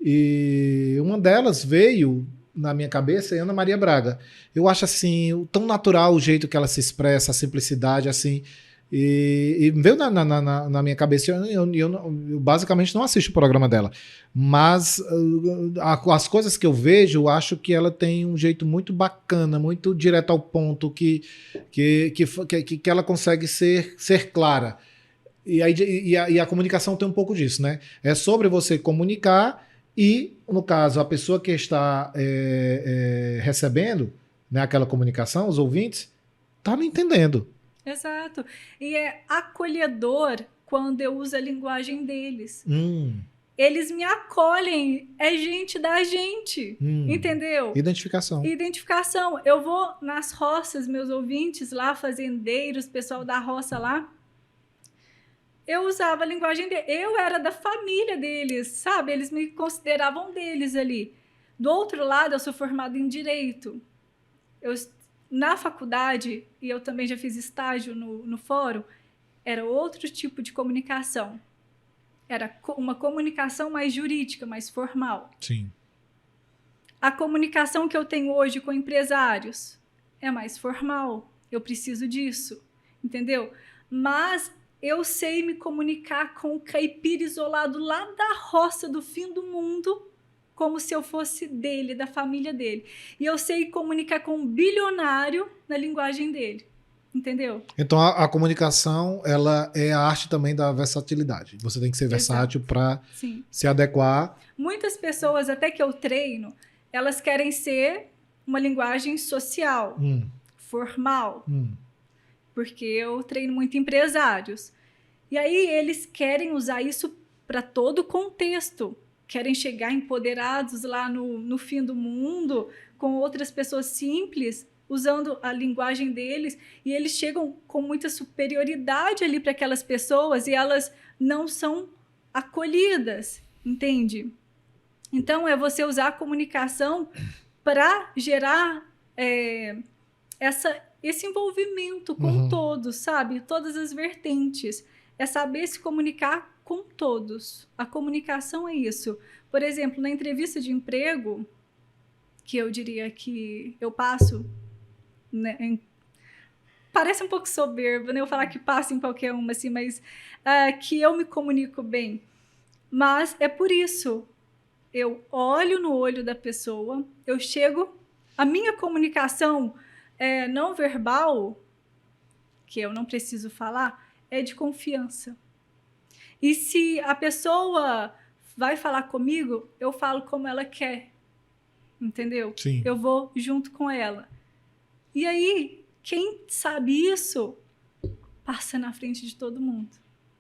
Speaker 1: e uma delas veio na minha cabeça é Ana Maria Braga. Eu acho assim, tão natural o jeito que ela se expressa, a simplicidade, assim. E veio na minha cabeça, eu basicamente não assisto o programa dela, mas as coisas que eu vejo, eu acho que ela tem um jeito muito bacana, muito direto ao ponto, que ela consegue ser clara. E a comunicação tem um pouco disso, né? É sobre você comunicar. E, no caso, a pessoa que está recebendo, né, aquela comunicação, os ouvintes, está não entendendo.
Speaker 2: Exato. E é acolhedor quando eu uso a linguagem deles. Eles me acolhem, é gente da gente, entendeu?
Speaker 1: Identificação.
Speaker 2: Identificação. Eu vou nas roças, meus ouvintes lá, fazendeiros, pessoal da roça lá, eu usava a linguagem deles. Eu era da família deles, sabe? Eles me consideravam deles ali. Do outro lado, eu sou formada em Direito. Na faculdade, e eu também já fiz estágio no fórum, era outro tipo de comunicação. Era uma comunicação mais jurídica, mais formal.
Speaker 1: Sim.
Speaker 2: A comunicação que eu tenho hoje com empresários é mais formal. Eu preciso disso, entendeu? Mas eu sei me comunicar com o caipira isolado lá da roça do fim do mundo, como se eu fosse dele, da família dele. E eu sei comunicar com um bilionário na linguagem dele. Entendeu?
Speaker 1: Então a comunicação, ela é a arte também da versatilidade. Você tem que ser versátil para se adequar.
Speaker 2: Muitas pessoas, até que eu treino, elas querem ser uma linguagem social, formal. Porque eu treino muito empresários. E aí eles querem usar isso para todo o contexto. Querem chegar empoderados lá no fim do mundo, com outras pessoas simples, usando a linguagem deles, e eles chegam com muita superioridade ali para aquelas pessoas e elas não são acolhidas, entende? Então, é você usar a comunicação para gerar esse envolvimento com todos, sabe? Todas as vertentes. É saber se comunicar com todos. A comunicação é isso. Por exemplo, na entrevista de emprego, que eu diria que eu passo... Né, parece um pouco soberbo, né? Eu falar que passa em qualquer uma, assim, mas que eu me comunico bem. Mas é por isso. Eu olho no olho da pessoa, eu chego... A minha comunicação não verbal, que eu não preciso falar, é de confiança. E se a pessoa vai falar comigo, eu falo como ela quer. Entendeu?
Speaker 1: Sim.
Speaker 2: Eu vou junto com ela. E aí, quem sabe isso, passa na frente de todo mundo,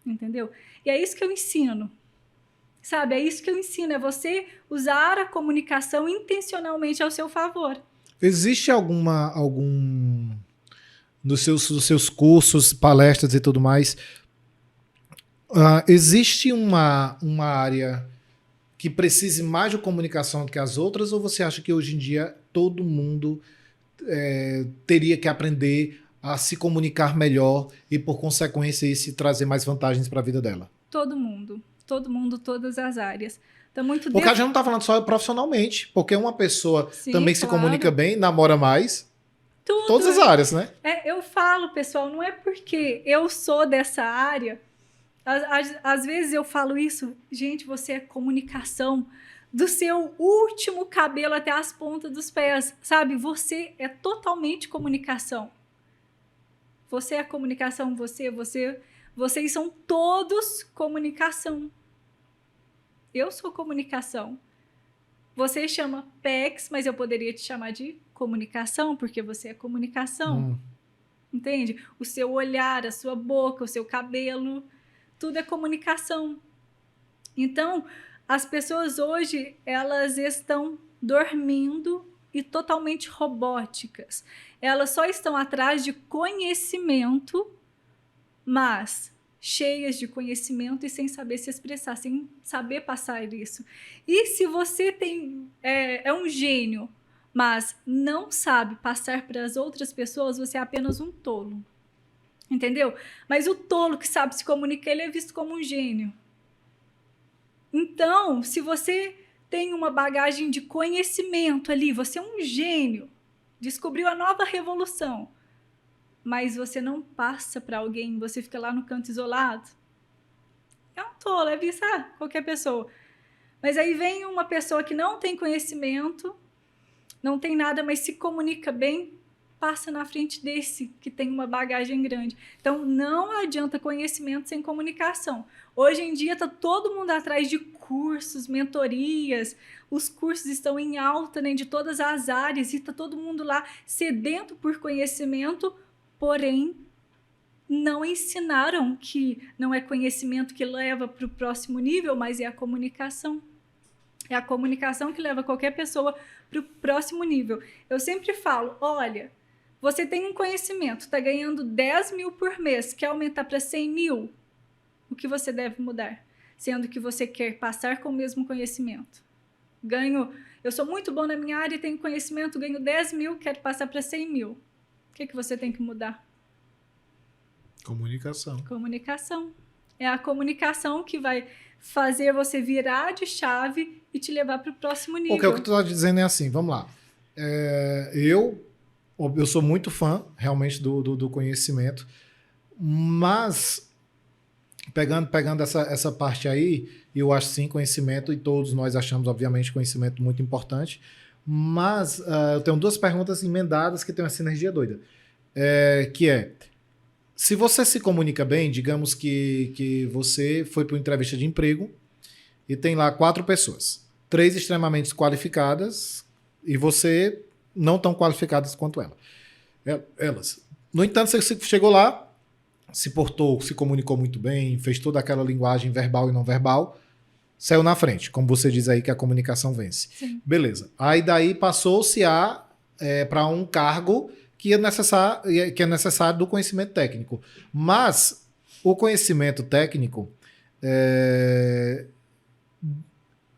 Speaker 2: entendeu? E é isso que eu ensino, sabe? É isso que eu ensino, é você usar a comunicação intencionalmente ao seu favor.
Speaker 1: Existe algum dos seus cursos, palestras e tudo mais, existe uma área que precise mais de comunicação do que as outras, ou você acha que hoje em dia todo mundo... teria que aprender a se comunicar melhor e, por consequência, isso trazer mais vantagens para a vida dela?
Speaker 2: Todo mundo, todas as áreas. Tá muito
Speaker 1: porque a gente não está falando só profissionalmente, porque uma pessoa também se comunica bem, namora mais, todas as áreas, né?
Speaker 2: Eu falo, pessoal, não é porque eu sou dessa área, às vezes eu falo isso, gente, você é comunicação, do seu último cabelo até as pontas dos pés, sabe? Você é totalmente comunicação. Você é comunicação, vocês são todos comunicação. Eu sou comunicação. Você chama PEX, mas eu poderia te chamar de comunicação, porque você é comunicação. Entende? O seu olhar, a sua boca, o seu cabelo, tudo é comunicação. Então, as pessoas hoje, elas estão dormindo e totalmente robóticas. Elas só estão atrás de conhecimento, mas cheias de conhecimento e sem saber se expressar, sem saber passar isso. E se você é um gênio, mas não sabe passar para as outras pessoas, você é apenas um tolo. Entendeu? Mas o tolo que sabe se comunicar, ele é visto como um gênio. Então, se você tem uma bagagem de conhecimento ali, você é um gênio, descobriu a nova revolução, mas você não passa para alguém, você fica lá no canto isolado, é um tolo, é visto, qualquer pessoa. Mas aí vem uma pessoa que não tem conhecimento, não tem nada, mas se comunica bem, passa na frente desse que tem uma bagagem grande. Então, não adianta conhecimento sem comunicação. Hoje em dia, está todo mundo atrás de cursos, mentorias. Os cursos estão em alta, né, de todas as áreas, e está todo mundo lá sedento por conhecimento, porém, não ensinaram que não é conhecimento que leva para o próximo nível, mas é a comunicação. É a comunicação que leva qualquer pessoa para o próximo nível. Eu sempre falo, olha, você tem um conhecimento, está ganhando 10 mil por mês, quer aumentar para 100 mil? O que você deve mudar? Sendo que você quer passar com o mesmo conhecimento. Eu sou muito bom na minha área, tenho conhecimento, ganho 10 mil, quero passar para 100 mil. O que você tem que mudar?
Speaker 1: Comunicação.
Speaker 2: Comunicação. É a comunicação que vai fazer você virar de chave e te levar para o próximo nível.
Speaker 1: Porque o que tu está dizendo é assim, vamos lá. Eu sou muito fã, realmente, do conhecimento, mas pegando essa parte aí, eu acho sim conhecimento, e todos nós achamos, obviamente, conhecimento muito importante, mas eu tenho duas perguntas emendadas que tem uma sinergia doida. Se você se comunica bem, digamos que você foi para uma entrevista de emprego e tem lá 4 pessoas, 3 extremamente qualificadas e você não tão qualificadas quanto elas. No entanto, você chegou lá, se portou, se comunicou muito bem, fez toda aquela linguagem verbal e não verbal, saiu na frente, como você diz aí que a comunicação vence.
Speaker 2: Sim.
Speaker 1: Beleza. Aí daí passou-se para um cargo que é necessário do conhecimento técnico. Mas o conhecimento técnico,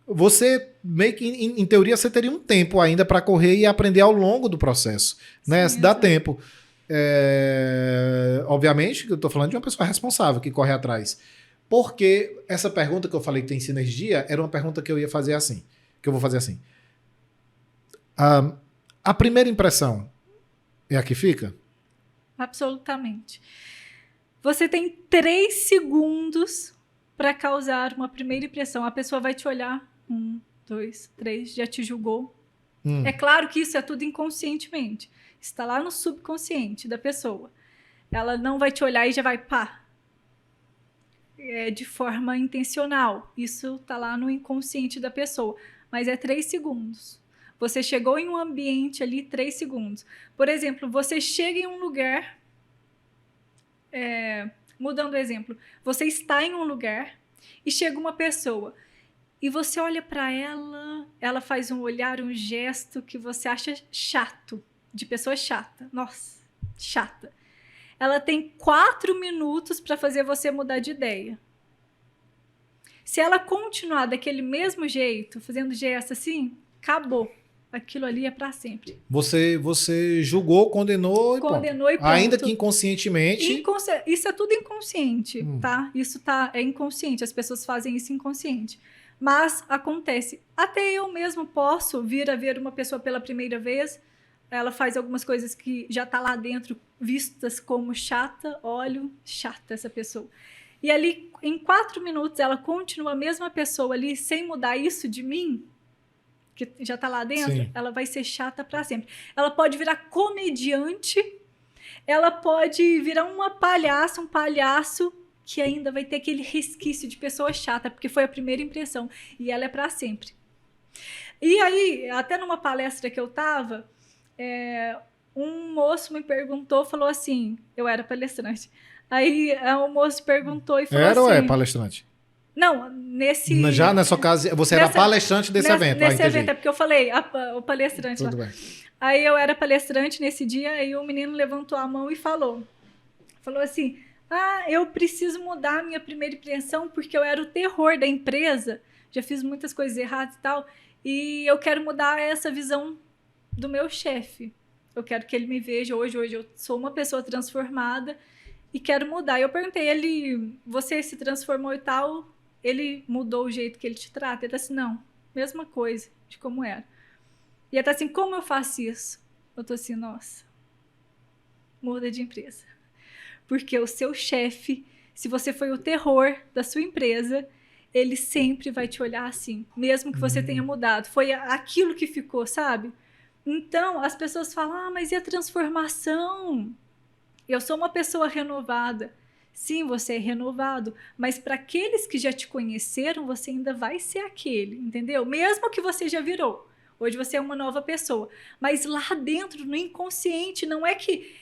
Speaker 1: você meio que, em teoria, você teria um tempo ainda para correr e aprender ao longo do processo. Né?
Speaker 2: Sim,
Speaker 1: dá tempo. Obviamente, eu estou falando de uma pessoa responsável que corre atrás. Porque essa pergunta que eu falei que tem sinergia era uma pergunta que eu ia fazer assim. Que eu vou fazer assim. A primeira impressão é a que fica?
Speaker 2: Absolutamente. Você tem 3 segundos para causar uma primeira impressão. A pessoa vai te olhar. 1, 2, 3, já te julgou. É claro que isso é tudo inconscientemente. Está lá no subconsciente da pessoa. Ela não vai te olhar e já vai pá. De forma intencional. Isso está lá no inconsciente da pessoa. Mas é 3 segundos. Você chegou em um ambiente ali, 3 segundos. Por exemplo, você chega em um lugar... mudando o exemplo. Você está em um lugar e chega uma pessoa. E você olha para ela, ela faz um olhar, um gesto que você acha chato. De pessoa chata. Nossa, chata. Ela tem 4 minutos para fazer você mudar de ideia. Se ela continuar daquele mesmo jeito, fazendo gesto assim, acabou. Aquilo ali é para sempre.
Speaker 1: Você julgou, condenou e pronto. Ainda que inconscientemente...
Speaker 2: Isso é tudo inconsciente, tá? Isso é inconsciente. As pessoas fazem isso inconsciente. Mas acontece. Até eu mesmo posso vir a ver uma pessoa pela primeira vez. Ela faz algumas coisas que já tá lá dentro, vistas como chata. Olha, chata essa pessoa. E ali, em 4 minutos, ela continua a mesma pessoa ali, sem mudar isso de mim, que já tá lá dentro. Sim. Ela vai ser chata para sempre. Ela pode virar comediante, ela pode virar uma palhaça, um palhaço, que ainda vai ter aquele resquício de pessoa chata, porque foi a primeira impressão, e ela é para sempre. E aí, até numa palestra que eu tava, um moço me perguntou, falou assim, eu era palestrante, aí o moço perguntou e falou assim...
Speaker 1: Era ou é palestrante?
Speaker 2: Não,
Speaker 1: já nessa ocasião, você era palestrante desse evento.
Speaker 2: Nesse evento, é porque eu falei, o palestrante
Speaker 1: Tudo
Speaker 2: lá.
Speaker 1: Bem.
Speaker 2: Aí eu era palestrante nesse dia, aí o menino levantou a mão e falou assim, eu preciso mudar a minha primeira impressão porque eu era o terror da empresa, já fiz muitas coisas erradas e tal, e eu quero mudar essa visão do meu chefe. Eu quero que ele me veja hoje eu sou uma pessoa transformada e quero mudar. Eu perguntei, você se transformou e tal... Ele mudou o jeito que ele te trata? Ele tá assim, não, mesma coisa de como era. E ele tá assim, como eu faço isso? Eu tô assim, nossa, muda de empresa. Porque o seu chefe, se você foi o terror da sua empresa, ele sempre vai te olhar assim, mesmo que você tenha mudado. Foi aquilo que ficou, sabe? Então, as pessoas falam, mas e a transformação? Eu sou uma pessoa renovada. Sim, você é renovado, mas para aqueles que já te conheceram, você ainda vai ser aquele, entendeu? Mesmo que você já virou. Hoje você é uma nova pessoa. Mas lá dentro, no inconsciente, não é que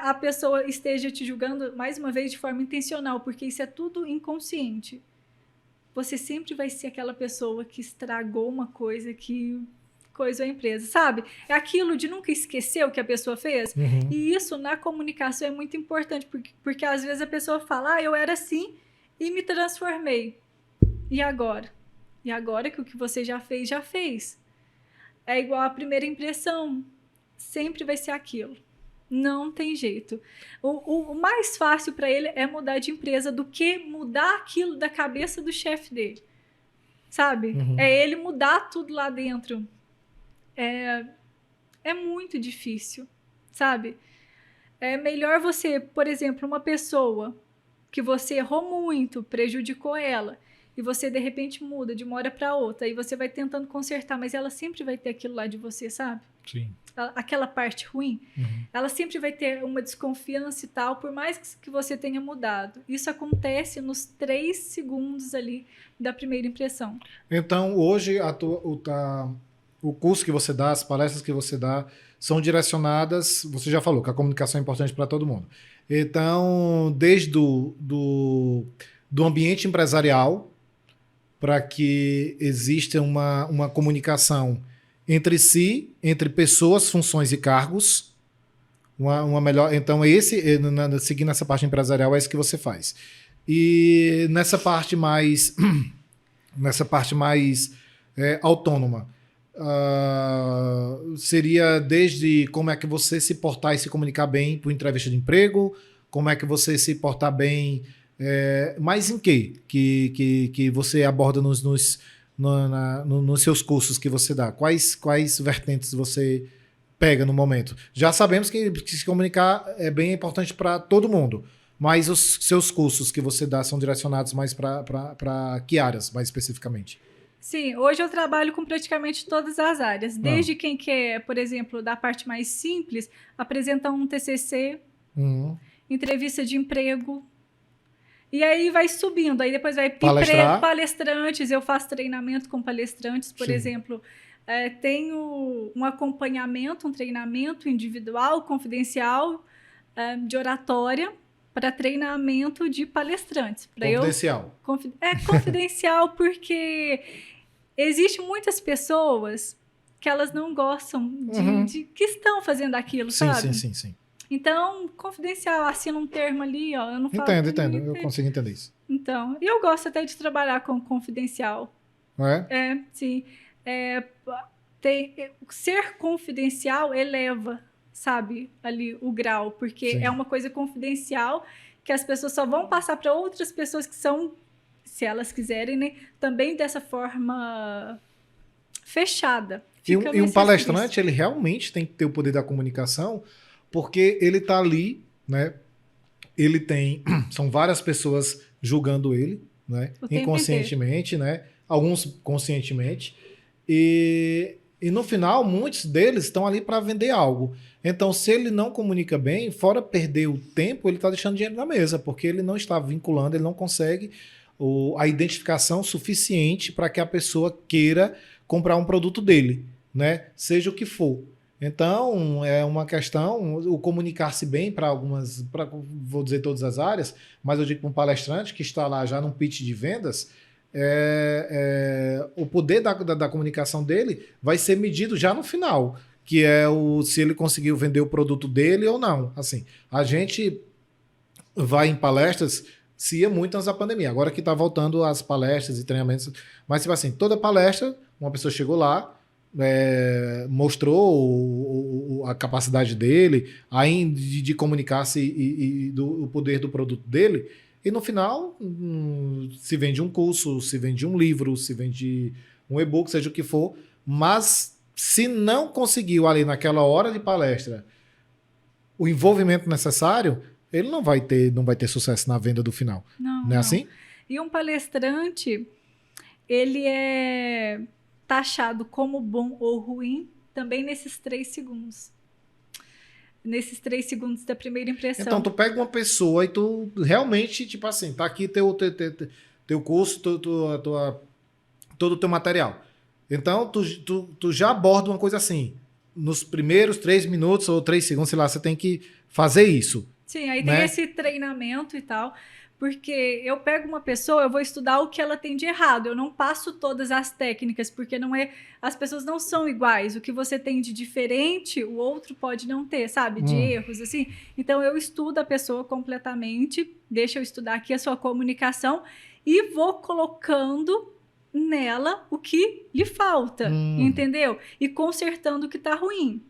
Speaker 2: a pessoa esteja te julgando, mais uma vez, de forma intencional, porque isso é tudo inconsciente. Você sempre vai ser aquela pessoa que estragou uma coisa, que coisou a empresa, sabe? É aquilo de nunca esquecer o que a pessoa fez.
Speaker 1: Uhum.
Speaker 2: E isso na comunicação é muito importante, porque às vezes a pessoa fala, eu era assim e me transformei. E agora? E agora que o que você já fez, já fez. É igual a primeira impressão. Sempre vai ser aquilo. Não tem jeito. O mais fácil para ele é mudar de empresa do que mudar aquilo da cabeça do chefe dele. Sabe?
Speaker 1: Uhum.
Speaker 2: É ele mudar tudo lá dentro. É muito difícil, sabe? É melhor você, por exemplo, uma pessoa que você errou muito, prejudicou ela, e você de repente muda de uma hora para outra, e você vai tentando consertar, mas ela sempre vai ter aquilo lá de você, sabe?
Speaker 1: Sim.
Speaker 2: Aquela parte ruim, ela sempre vai ter uma desconfiança e tal, por mais que você tenha mudado. Isso acontece nos 3 segundos ali da primeira impressão.
Speaker 1: Então, hoje, o curso que você dá, as palestras que você dá, são direcionadas, você já falou que a comunicação é importante para todo mundo. Então, desde do ambiente empresarial, para que exista uma comunicação entre si, entre pessoas, funções e cargos, uma melhor. Então, seguindo essa parte empresarial, é isso que você faz. E nessa parte mais autônoma, seria desde como é que você se portar e se comunicar bem para entrevista de emprego, como é que você se portar bem, mas em que você aborda nos seus cursos que você dá? Quais vertentes você pega no momento? Já sabemos que se comunicar é bem importante para todo mundo, mas os seus cursos que você dá são direcionados mais para que áreas, mais especificamente?
Speaker 2: Sim, hoje eu trabalho com praticamente todas as áreas. Desde quem quer, por exemplo, da parte mais simples, apresentar um TCC, entrevista de emprego, e aí vai subindo. Aí depois vai palestrantes, eu faço treinamento com palestrantes, por exemplo. Tenho um acompanhamento, um treinamento individual, confidencial, de oratória, para treinamento de palestrantes.
Speaker 1: Confidencial.
Speaker 2: Confidencial porque existem muitas pessoas que elas não gostam de que estão fazendo aquilo, sabe?
Speaker 1: Sim.
Speaker 2: Então, confidencial, assina um termo ali, ó. Eu não falo.
Speaker 1: Entendo. Eu consigo entender isso.
Speaker 2: Então, e eu gosto até de trabalhar com confidencial.
Speaker 1: Não é?
Speaker 2: Sim. Ser confidencial eleva, sabe, ali o grau, porque é uma coisa confidencial que as pessoas só vão passar para outras pessoas que são, se elas quiserem, né, também dessa forma fechada.
Speaker 1: E um palestrante, ele realmente tem que ter o poder da comunicação, porque ele está ali, né? São várias pessoas julgando ele, né? Inconscientemente, né? Alguns conscientemente. E no final, muitos deles estão ali para vender algo. Então, se ele não comunica bem, fora perder o tempo, ele está deixando dinheiro na mesa, porque ele não está vinculando, ele não consegue a identificação suficiente para que a pessoa queira comprar um produto dele, né? Seja o que for. Então, é uma questão, o comunicar-se bem para vou dizer todas as áreas, mas eu digo para um palestrante que está lá já num pitch de vendas, o poder da comunicação dele vai ser medido já no final, que é se ele conseguiu vender o produto dele ou não. Assim, a gente vai em palestras, se ia muito antes da pandemia, agora que está voltando as palestras e treinamentos, mas tipo assim, toda palestra, uma pessoa chegou lá, mostrou a capacidade dele de comunicar-se e o poder do produto dele, e no final se vende um curso, se vende um livro, se vende um e-book, seja o que for, mas se não conseguiu ali naquela hora de palestra o envolvimento necessário, ele não vai ter sucesso na venda do final. Não é assim?
Speaker 2: E um palestrante, ele é taxado como bom ou ruim também nesses 3 segundos. Nesses 3 segundos da primeira impressão.
Speaker 1: Então, tu pega uma pessoa e tu realmente, tipo assim, tá aqui teu curso, todo o teu material. Então, tu já aborda uma coisa assim. nos primeiros 3 minutos ou 3 segundos, sei lá, você tem que fazer isso.
Speaker 2: Sim, aí
Speaker 1: né?
Speaker 2: tem esse treinamento e tal, porque eu pego uma pessoa, eu vou estudar o que ela tem de errado, eu não passo todas as técnicas, porque não é, as pessoas não são iguais, o que você tem de diferente, o outro pode não ter, sabe, de erros, assim. Então eu estudo a pessoa completamente, deixa eu estudar aqui a sua comunicação e vou colocando nela o que lhe falta, entendeu? E consertando o que tá ruim.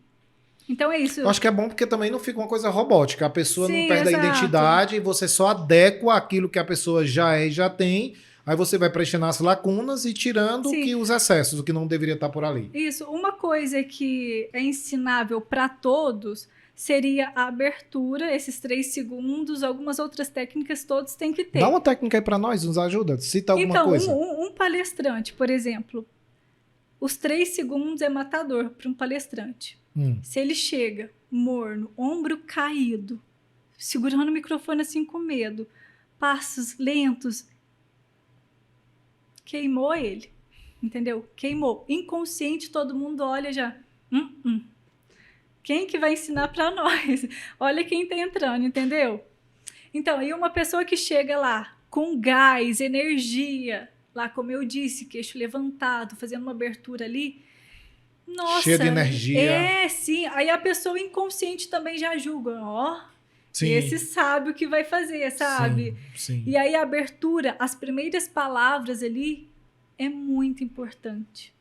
Speaker 2: Então é isso.
Speaker 1: Eu acho que é bom porque também não fica uma coisa robótica. A pessoa não
Speaker 2: Sim,
Speaker 1: perde a
Speaker 2: exato.
Speaker 1: identidade e você só adequa aquilo que a pessoa já é e já tem. Aí você vai preenchendo as lacunas e tirando
Speaker 2: Sim.
Speaker 1: os excessos, o que não deveria estar por ali.
Speaker 2: Isso. Uma coisa que é ensinável para todos seria a abertura, esses 3 segundos, algumas outras técnicas todos têm que ter.
Speaker 1: Dá uma técnica aí pra nós, nos ajuda. Cita alguma
Speaker 2: Então,
Speaker 1: coisa.
Speaker 2: um palestrante, por exemplo, os 3 segundos é matador para um palestrante. Se ele chega morno, ombro caído, segurando o microfone assim com medo, passos lentos, queimou ele, entendeu? Queimou. Inconsciente, todo mundo olha já. Quem que vai ensinar para nós? Olha quem tá entrando, entendeu? Então, e uma pessoa que chega lá com gás, energia, lá como eu disse, queixo levantado, fazendo uma abertura ali, nossa,
Speaker 1: cheia de energia.
Speaker 2: É, sim. Aí a pessoa inconsciente também já julga. Ó, esse sabe o que vai fazer, sabe?
Speaker 1: Sim.
Speaker 2: E aí a abertura, as primeiras palavras ali, é muito importante.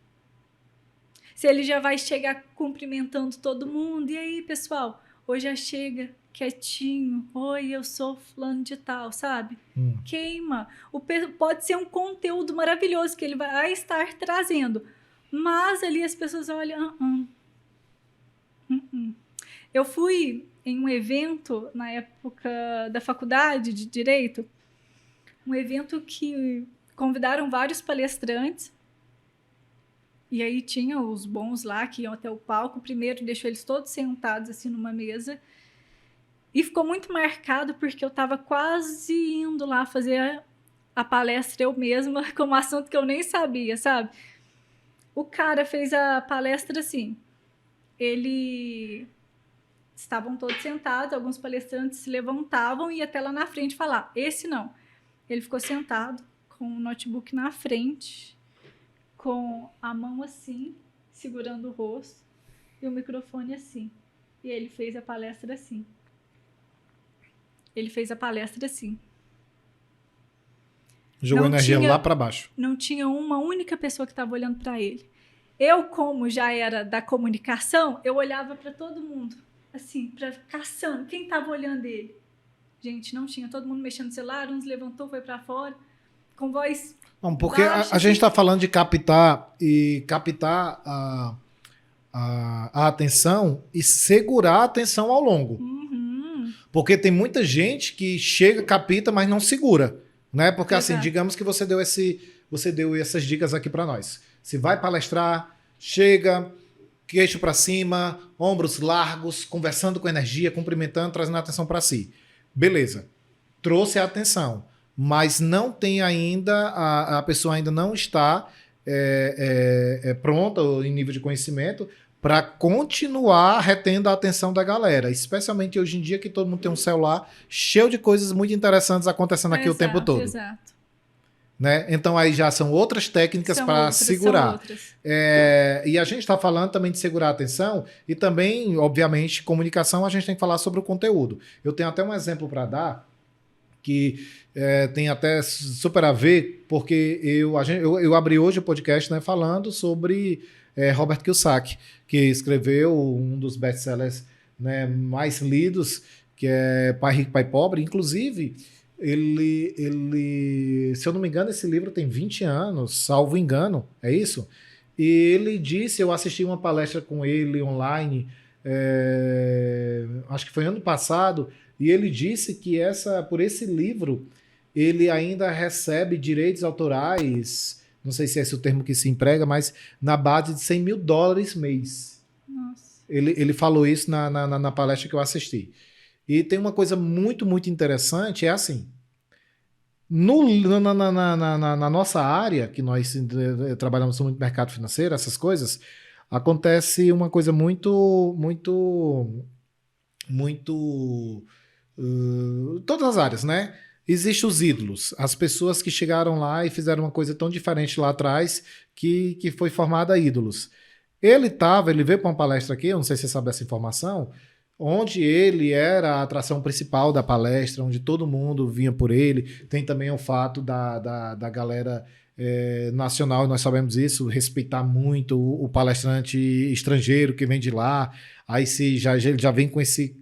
Speaker 2: Se ele já vai chegar cumprimentando todo mundo, e aí, pessoal, hoje já chega quietinho. Oi, eu sou fulano de tal, sabe? Queima. Pode ser um conteúdo maravilhoso que ele vai estar trazendo. Mas ali as pessoas olham. Eu fui em um evento na época da faculdade de Direito, um evento que convidaram vários palestrantes. E aí tinha os bons lá que iam até o palco. Primeiro deixou eles todos sentados assim numa mesa. E ficou muito marcado porque eu estava quase indo lá fazer a palestra eu mesma, com um assunto que eu nem sabia, sabe? O cara fez a palestra assim, estavam todos sentados, alguns palestrantes se levantavam e ia até lá na frente falar, esse não. Ele ficou sentado com o notebook na frente, com a mão assim, segurando o rosto, e o microfone assim. E ele fez a palestra assim.
Speaker 1: Jogou energia lá para baixo.
Speaker 2: Não tinha uma única pessoa que estava olhando para ele. Eu, como já era da comunicação, eu olhava para todo mundo, assim, caçando. Quem estava olhando ele? Gente, não tinha. Todo mundo mexendo no celular, uns levantou, foi para fora, com voz
Speaker 1: Não, porque
Speaker 2: baixa,
Speaker 1: a gente está falando de captar a atenção e segurar a atenção ao longo. Porque tem muita gente que chega, capta, mas não segura. Né? Porque assim, digamos que você deu essas dicas aqui para nós. Se vai palestrar, chega, queixo para cima, ombros largos, conversando com energia, cumprimentando, trazendo a atenção para si. Beleza. Trouxe a atenção, mas não tem ainda, a pessoa ainda não está pronta em nível de conhecimento para continuar retendo a atenção da galera, especialmente hoje em dia que todo mundo tem um celular cheio de coisas muito interessantes acontecendo aqui o tempo todo.
Speaker 2: Exato.
Speaker 1: Né? Então aí já são outras técnicas para segurar. E a gente está falando também de segurar a atenção e também, obviamente, comunicação, a gente tem que falar sobre o conteúdo. Eu tenho até um exemplo para dar que tem até super a ver, porque eu abri hoje o podcast, né, falando sobre Robert Kiyosaki, que escreveu um dos best-sellers, né, mais lidos, que é Pai Rico, Pai Pobre. Inclusive, ele, se eu não me engano, esse livro tem 20 anos, salvo engano, é isso? E ele disse, eu assisti uma palestra com ele online, acho que foi ano passado, e ele disse que por esse livro ele ainda recebe direitos autorais, não sei se é esse o termo que se emprega, mas na base de $100 mil mês.
Speaker 2: Nossa.
Speaker 1: Ele falou isso na palestra que eu assisti. E tem uma coisa muito, muito interessante, é assim, na nossa área, que nós trabalhamos muito no mercado financeiro, essas coisas, acontece uma coisa todas as áreas, né? Existem os ídolos, as pessoas que chegaram lá e fizeram uma coisa tão diferente lá atrás que foi formada ídolos. Ele veio para uma palestra aqui, eu não sei se você sabe essa informação, onde ele era a atração principal da palestra, onde todo mundo vinha por ele. Tem também o fato da galera nacional, nós sabemos isso, respeitar muito o palestrante estrangeiro que vem de lá, aí se ele já vem com esse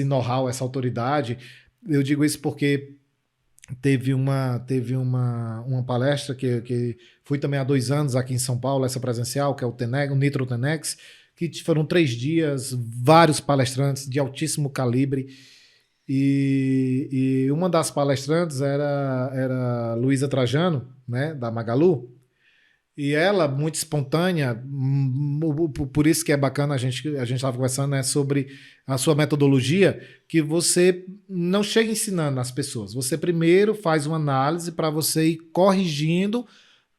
Speaker 1: know-how, essa autoridade. Eu digo isso porque teve uma palestra que fui também há 2 anos aqui em São Paulo, essa presencial, que é o Nitro Tenex, que foram 3 dias, vários palestrantes de altíssimo calibre, e uma das palestrantes era Luísa Trajano, né, da Magalu, e ela, muito espontânea, por isso que é bacana, a gente estava conversando, né, sobre a sua metodologia, que você não chega ensinando as pessoas, você primeiro faz uma análise para você ir corrigindo,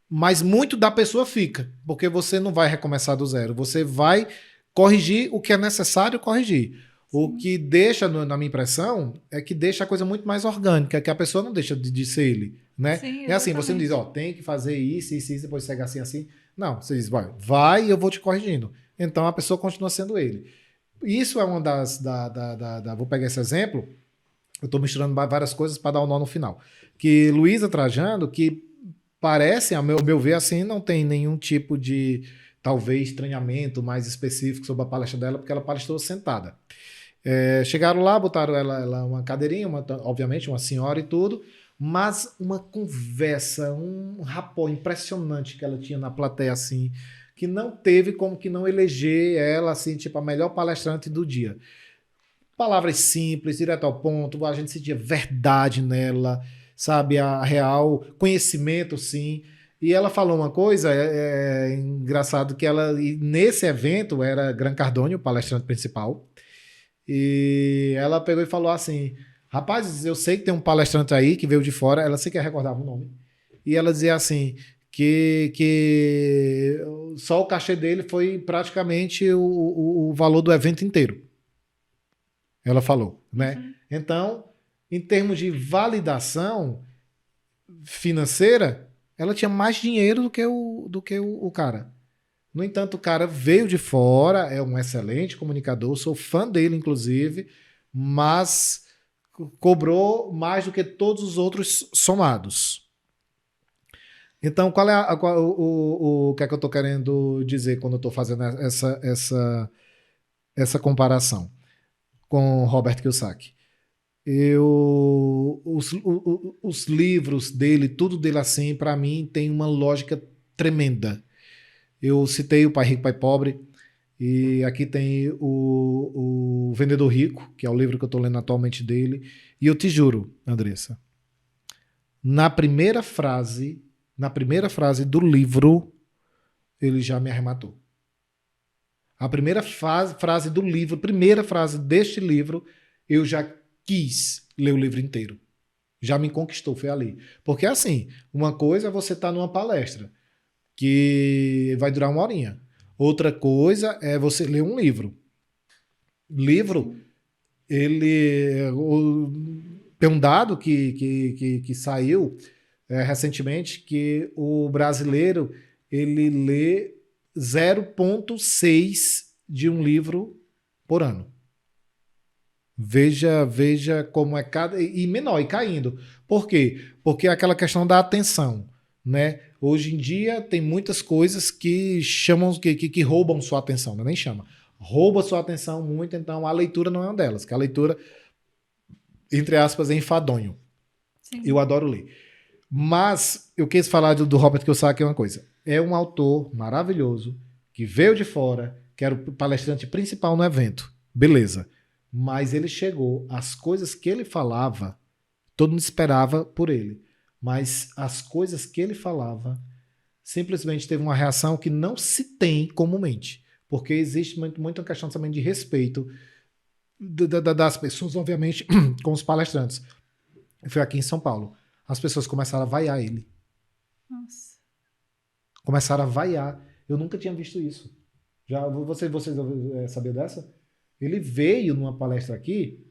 Speaker 1: mas muito da pessoa fica, porque você não vai recomeçar do zero, você vai corrigir o que é necessário corrigir. Sim. O que deixa, na minha impressão, é que deixa a coisa muito mais orgânica, que a pessoa não deixa de ser ele, né?
Speaker 2: Sim,
Speaker 1: é assim, você não diz, tem que fazer isso, depois segue assim. Não, você diz, vai e eu vou te corrigindo. Então a pessoa continua sendo ele. Isso é uma vou pegar esse exemplo, eu estou misturando várias coisas para dar um nó no final. Que Luísa Trajano, que parece, ao meu ver, assim, não tem nenhum tipo de, talvez, treinamento mais específico sobre a palestra dela, porque ela palestrou sentada. Chegaram lá, botaram ela uma cadeirinha, obviamente, uma senhora e tudo, mas uma conversa, um rapó impressionante que ela tinha na plateia, assim, que não teve como que não eleger ela, assim, tipo, a melhor palestrante do dia. Palavras simples, direto ao ponto, a gente sentia verdade nela, sabe, a real conhecimento, sim. E ela falou uma coisa, engraçado, que ela, nesse evento, era Gran Cardone, o palestrante principal, e ela pegou e falou assim, rapazes, eu sei que tem um palestrante aí que veio de fora, ela sequer recordava o nome, e ela dizia assim, que só o cachê dele foi praticamente o valor do evento inteiro. Ela falou, né? Uhum. Então, em termos de validação financeira, ela tinha mais dinheiro do que o cara. No entanto, o cara veio de fora, é um excelente comunicador, sou fã dele, inclusive, mas cobrou mais do que todos os outros somados. Então, qual é o que é que eu estou querendo dizer quando eu estou fazendo essa comparação com Robert Kiyosaki? Os livros dele, tudo dele assim, para mim, tem uma lógica tremenda. Eu citei o Pai Rico, Pai Pobre, e aqui tem o Vendedor Rico, que é o livro que eu estou lendo atualmente dele, e eu te juro, Andressa, na primeira frase do livro, ele já me arrematou. A primeira frase do livro, primeira frase deste livro, eu já quis ler o livro inteiro. Já me conquistou, foi ali. Porque assim, uma coisa é você estar numa palestra, que vai durar 1 horinha. Outra coisa é você ler um livro. Livro, tem um dado que saiu recentemente, que o brasileiro ele lê 0,6 de um livro por ano. Veja como é cada... E menor, e caindo. Por quê? Porque é aquela questão da atenção, né? Hoje em dia tem muitas coisas que chamam, que roubam sua atenção, né? Nem chama. Rouba sua atenção muito, então a leitura não é uma delas, que a leitura, entre aspas, é enfadonho. Sim. Eu adoro ler. Mas eu quis falar do Robert Kiyosaki uma coisa. É um autor maravilhoso, que veio de fora, que era o palestrante principal no evento. Beleza. Mas ele chegou, as coisas que ele falava, todo mundo esperava por ele. Mas as coisas que ele falava simplesmente teve uma reação que não se tem comumente. Porque existe muito uma questão também de respeito das pessoas, obviamente, com os palestrantes. Foi aqui em São Paulo. As pessoas começaram a vaiar ele.
Speaker 2: Nossa.
Speaker 1: Começaram a vaiar. Eu nunca tinha visto isso. Vocês sabiam dessa? Ele veio numa palestra aqui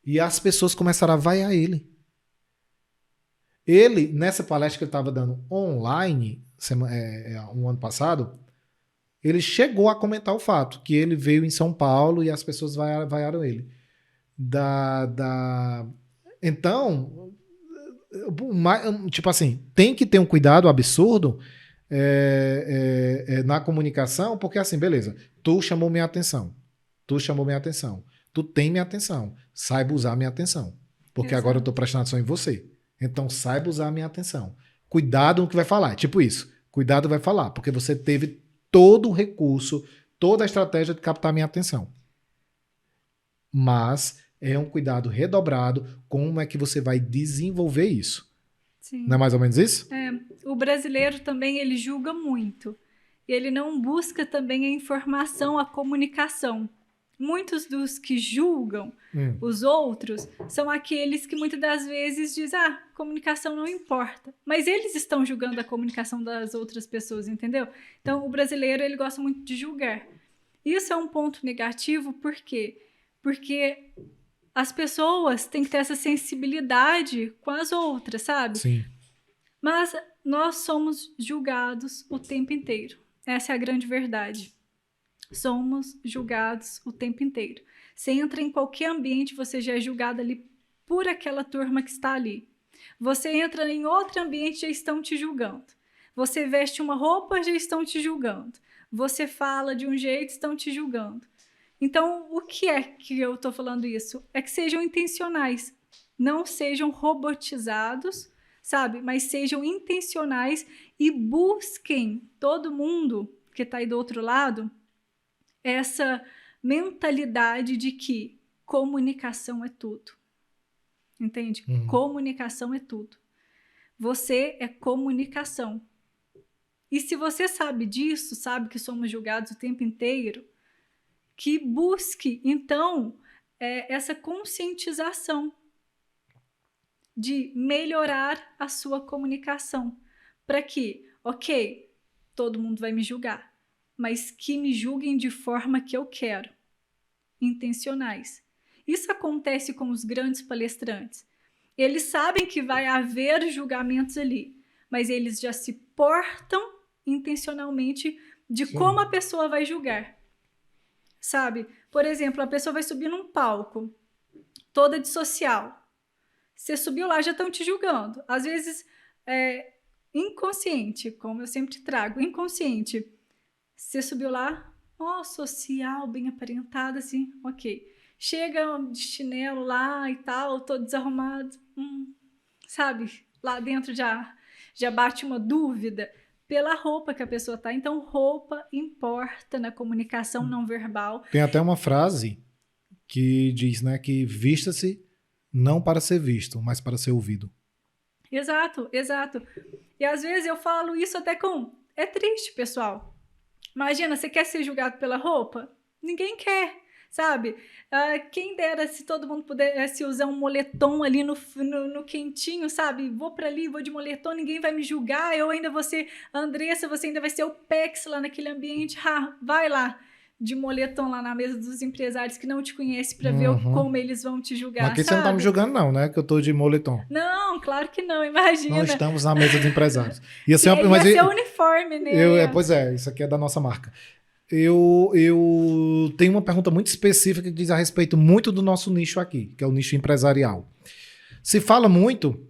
Speaker 1: e as pessoas começaram a vaiar ele. Ele, nessa palestra que ele estava dando online, um ano passado, ele chegou a comentar o fato que ele veio em São Paulo e as pessoas vaiaram ele. Então, tipo assim, tem que ter um cuidado absurdo na comunicação, porque assim, beleza, tu chamou minha atenção, tu tem minha atenção, saiba usar minha atenção, porque
Speaker 2: Exato.
Speaker 1: agora eu tô prestando atenção em você, então saiba usar a minha atenção, cuidado no que vai falar, é tipo isso, cuidado vai falar, porque você teve todo o recurso, toda a estratégia de captar minha atenção, mas é um cuidado redobrado, como é que você vai desenvolver isso.
Speaker 2: Sim.
Speaker 1: Não é mais ou menos isso?
Speaker 2: O brasileiro também, ele julga muito. E ele não busca também a informação, a comunicação. Muitos dos que julgam os outros são aqueles que muitas das vezes dizem, comunicação não importa. Mas eles estão julgando a comunicação das outras pessoas, entendeu? Então, o brasileiro, ele gosta muito de julgar. Isso é um ponto negativo, por quê? Porque as pessoas têm que ter essa sensibilidade com as outras, sabe?
Speaker 1: Sim.
Speaker 2: Mas nós somos julgados o tempo inteiro. Essa é a grande verdade. Somos julgados o tempo inteiro. Você entra em qualquer ambiente, você já é julgado ali por aquela turma que está ali. Você entra em outro ambiente, já estão te julgando. Você veste uma roupa, já estão te julgando. Você fala de um jeito, estão te julgando. Então, o que é que eu estou falando isso? É que sejam intencionais, não sejam robotizados, sabe? Mas sejam intencionais e busquem, todo mundo que está aí do outro lado, essa mentalidade de que comunicação é tudo. Entende? Comunicação é tudo. Você é comunicação. E se você sabe disso, sabe que somos julgados o tempo inteiro, que busque, então, essa conscientização de melhorar a sua comunicação. Para que, ok, todo mundo vai me julgar, mas que me julguem de forma que eu quero. Intencionais. Isso acontece com os grandes palestrantes. Eles sabem que vai haver julgamentos ali, mas eles já se portam intencionalmente de como a pessoa vai julgar. Sabe? Por exemplo, a pessoa vai subir num palco, toda de social. Você subiu lá, já estão te julgando. Às vezes, inconsciente, como eu sempre trago, inconsciente. Você subiu lá, social, bem aparentada, assim, ok. Chega de chinelo lá e tal, todo desarrumado. Sabe? Lá dentro já bate uma dúvida pela roupa que a pessoa tá. Então, roupa importa na comunicação não verbal.
Speaker 1: Tem até uma frase que diz, né, que vista-se não para ser visto, mas para ser ouvido.
Speaker 2: Exato, exato. E às vezes eu falo isso até com... É triste, pessoal. Imagina, você quer ser julgado pela roupa? Ninguém quer, sabe? Quem dera se todo mundo pudesse usar um moletom ali no quentinho, sabe? Vou pra ali, vou de moletom, ninguém vai me julgar. Eu ainda vou ser a Andressa, você ainda vai ser o Pex lá naquele ambiente. Vai lá de moletom lá na mesa dos empresários que não te conhecem pra ver como eles vão te julgar,
Speaker 1: Aqui
Speaker 2: sabe?
Speaker 1: você não tá me julgando não, né? Que eu tô de moletom.
Speaker 2: Não, claro que não, imagina.
Speaker 1: Não estamos na mesa dos empresários. Ia ser
Speaker 2: Ia ser uniforme, né?
Speaker 1: Pois é, isso aqui é da nossa marca. Eu tenho uma pergunta muito específica que diz a respeito muito do nosso nicho aqui, que é o nicho empresarial. Se fala muito,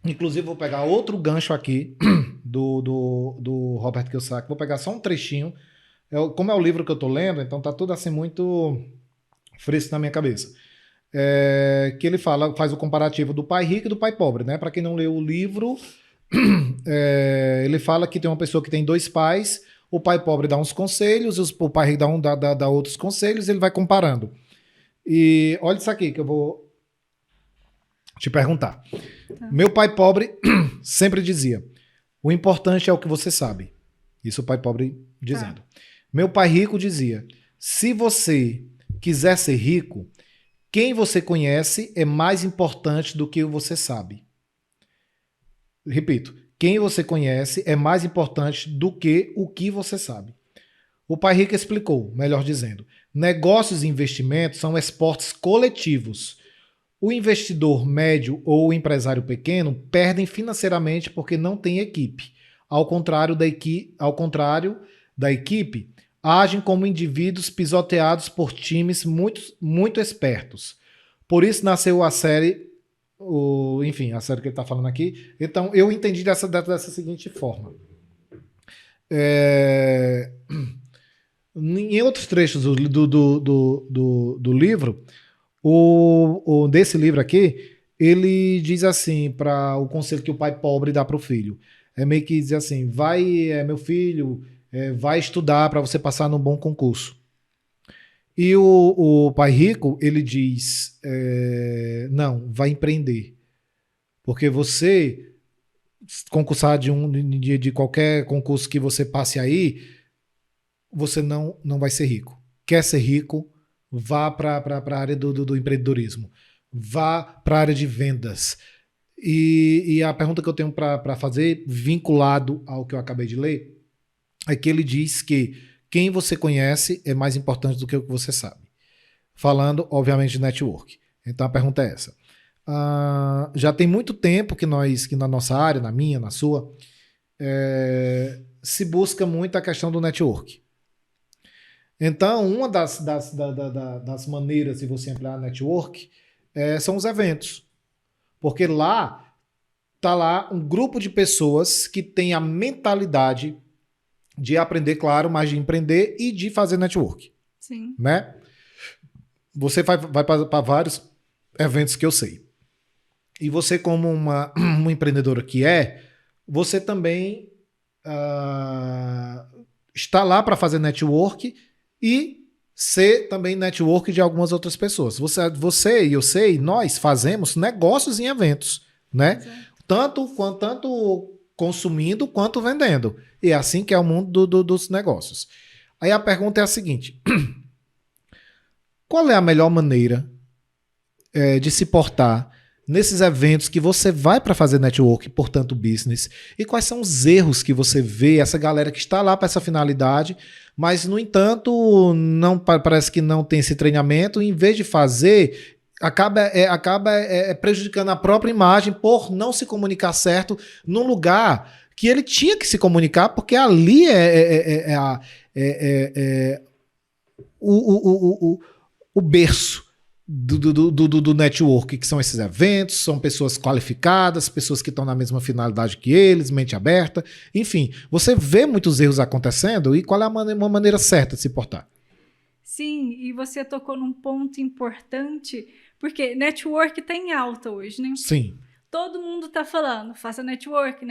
Speaker 1: inclusive vou pegar outro gancho aqui do Robert Kiyosaki, vou pegar só um trechinho. Como é o livro que eu tô lendo, então tá tudo assim muito fresco na minha cabeça. Que ele faz o comparativo do pai rico e do pai pobre, né? Para quem não leu o livro, ele fala que tem uma pessoa que tem dois pais, o pai pobre dá uns conselhos, o pai rico dá outros conselhos, ele vai comparando. E olha isso aqui que eu vou te perguntar. Tá. Meu pai pobre sempre dizia, o importante é o que você sabe. Isso o pai pobre dizendo. Tá. Meu pai rico dizia, se você quiser ser rico, quem você conhece é mais importante do que o você sabe. Repito, quem você conhece é mais importante do que o que você sabe. O Pai Rico explicou, melhor dizendo, negócios e investimentos são esportes coletivos. O investidor médio ou o empresário pequeno perdem financeiramente porque não tem equipe. Ao contrário da equipe, agem como indivíduos pisoteados por times muito espertos. Por isso nasceu a série, a série que ele está falando aqui. Então, eu entendi dessa seguinte forma. Em outros trechos do livro, desse livro aqui, ele diz assim, para o conselho que o pai pobre dá para o filho. É meio que dizer assim, meu filho, vai estudar para você passar num bom concurso. E o pai rico, ele diz, não, vai empreender. Porque você, concursar de qualquer concurso que você passe aí, você não vai ser rico. Quer ser rico? Vá para a área do empreendedorismo. Vá para a área de vendas. E a pergunta que eu tenho para fazer, vinculado ao que eu acabei de ler, é que ele diz que quem você conhece é mais importante do que o que você sabe. Falando, obviamente, de network. Então a pergunta é essa. Já tem muito tempo que na nossa área, na minha, na sua, se busca muito a questão do network. Então, uma das maneiras de você ampliar a network são os eventos. Porque lá está lá um grupo de pessoas que tem a mentalidade de aprender, claro, mas de empreender e de fazer network.
Speaker 2: Sim.
Speaker 1: Né? Você vai para vários eventos que eu sei. E você, como uma empreendedora você também está lá para fazer network e ser também network de algumas outras pessoas. Você e eu sei, nós fazemos negócios em eventos, né? Tanto consumindo quanto vendendo. E é assim que é o mundo dos negócios. Aí a pergunta é a seguinte: qual é a melhor maneira de se portar nesses eventos que você vai para fazer network, portanto business, e quais são os erros que você vê, essa galera que está lá para essa finalidade, mas, no entanto, parece que não tem esse treinamento, e em vez de fazer, acaba prejudicando a própria imagem por não se comunicar certo num lugar que ele tinha que se comunicar, porque ali o berço do network, que são esses eventos, são pessoas qualificadas, pessoas que estão na mesma finalidade que eles, mente aberta, enfim, você vê muitos erros acontecendo, e qual é uma maneira certa de se portar?
Speaker 2: Sim, e você tocou num ponto importante, porque network está em alta hoje, né?
Speaker 1: Sim.
Speaker 2: Todo mundo está falando, faça network.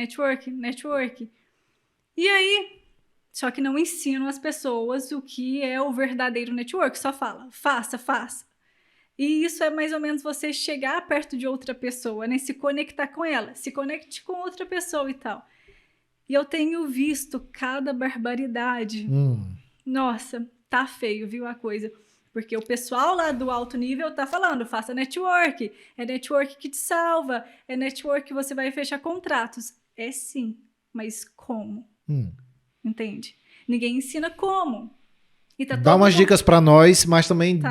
Speaker 2: E aí, só que não ensinam as pessoas o que é o verdadeiro network, só fala, faça. E isso é mais ou menos você chegar perto de outra pessoa, né? Se conectar com ela, se conecte com outra pessoa e tal. E eu tenho visto cada barbaridade. Nossa, tá feio, viu, a coisa. Porque o pessoal lá do alto nível tá falando, faça network. É network que te salva. É network que você vai fechar contratos. É sim, mas como? Entende? Ninguém ensina como.
Speaker 1: Dá umas dicas para nós, mas também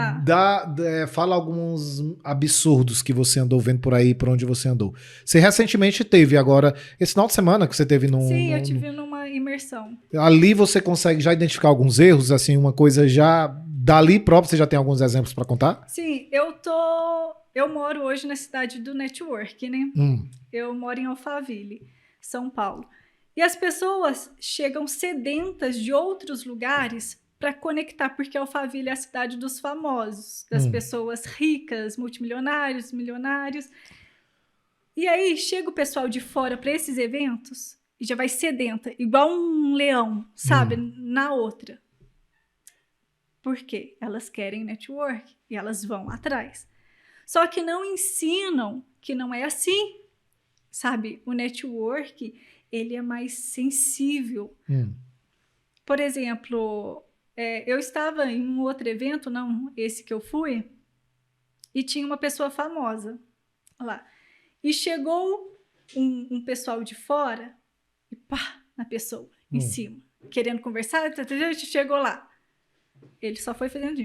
Speaker 1: fala alguns absurdos que você andou vendo por aí, por onde você andou. Você recentemente teve agora, esse final de semana que você teve
Speaker 2: Sim, eu tive numa imersão.
Speaker 1: Ali você consegue já identificar alguns erros, assim, uma coisa já dali próprio, você já tem alguns exemplos para contar?
Speaker 2: Sim, eu moro hoje na cidade do network, né? Eu moro em Alphaville, São Paulo. E as pessoas chegam sedentas de outros lugares para conectar, porque Alphaville é a cidade dos famosos, das pessoas ricas, multimilionários, milionários. E aí chega o pessoal de fora para esses eventos e já vai sedenta, igual um leão, sabe? Na outra. Por quê? Elas querem network e elas vão atrás. Só que não ensinam que não é assim, sabe? O network, ele é mais sensível. Por exemplo, eu estava em um outro evento, não esse que eu fui, e tinha uma pessoa famosa lá. E chegou um pessoal de fora e pá, na pessoa, em cima. querendo conversar, chegou lá. Ele só foi fazendo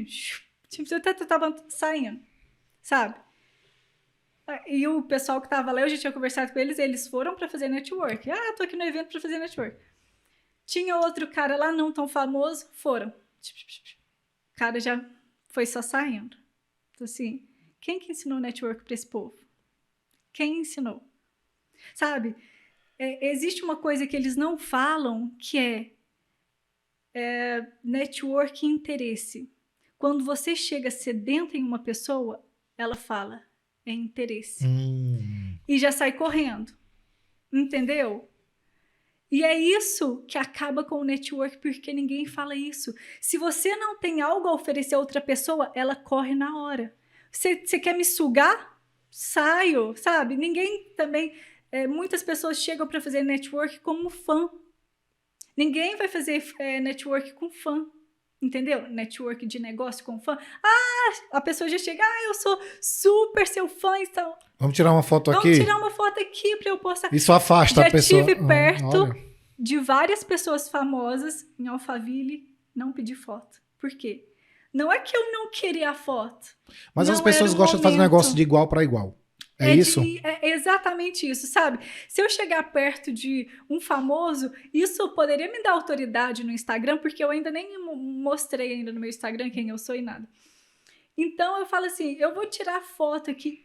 Speaker 2: tipo, você tava saindo, sabe? E o pessoal que tava lá, eu já tinha conversado com eles foram pra fazer network. Tô aqui no evento pra fazer network. Tinha outro cara lá, não tão famoso, foram. O cara já foi só saindo. Então, assim, quem que ensinou network pra esse povo? Quem ensinou? Sabe? Existe uma coisa que eles não falam, que é network e interesse. Quando você chega sedenta em uma pessoa, ela fala, é interesse. E já sai correndo. Entendeu? E é isso que acaba com o network, porque ninguém fala isso. Se você não tem algo a oferecer a outra pessoa, ela corre na hora. Você quer me sugar? Saio, sabe? Ninguém também... muitas pessoas chegam para fazer network como fã. Ninguém vai fazer network com fã. Entendeu? Network de negócio com fã. A pessoa já chega, eu sou super seu fã, então...
Speaker 1: Vamos tirar uma foto aqui?
Speaker 2: Vamos tirar uma foto aqui para eu postar.
Speaker 1: Isso afasta a pessoa.
Speaker 2: Já estive perto de várias pessoas famosas em Alphaville, não pedi foto. Por quê? Não é que eu não queria a foto.
Speaker 1: Mas as pessoas gostam de fazer negócio de igual para igual. É isso?
Speaker 2: É exatamente isso, sabe? Se eu chegar perto de um famoso, isso poderia me dar autoridade no Instagram, porque eu ainda nem mostrei ainda no meu Instagram quem eu sou e nada. Então eu falo assim, eu vou tirar foto aqui.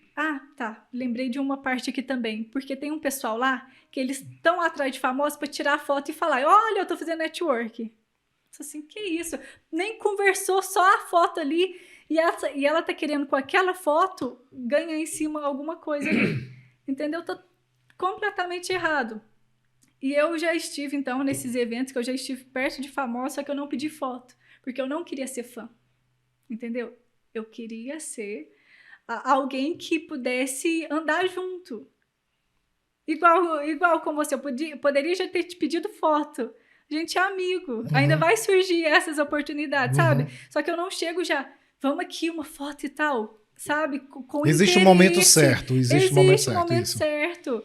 Speaker 2: Tá, lembrei de uma parte aqui também, porque tem um pessoal lá que eles estão atrás de famosos para tirar foto e falar, olha, eu tô fazendo network. Assim, que isso? Nem conversou, só a foto ali. E ela tá querendo, com aquela foto, ganhar em cima alguma coisa ali. Entendeu? Tá completamente errado. E eu já estive, então, nesses eventos, que eu já estive perto de famosos, só que eu não pedi foto. Porque eu não queria ser fã. Entendeu? Eu queria ser alguém que pudesse andar junto. Igual com você. Eu poderia já ter te pedido foto. A gente é amigo. Ainda vai surgir essas oportunidades, sabe? Só que eu não chego já... Vamos aqui, uma foto e tal, sabe? Com
Speaker 1: existe
Speaker 2: interesse.
Speaker 1: Um momento certo. Existe um momento
Speaker 2: certo.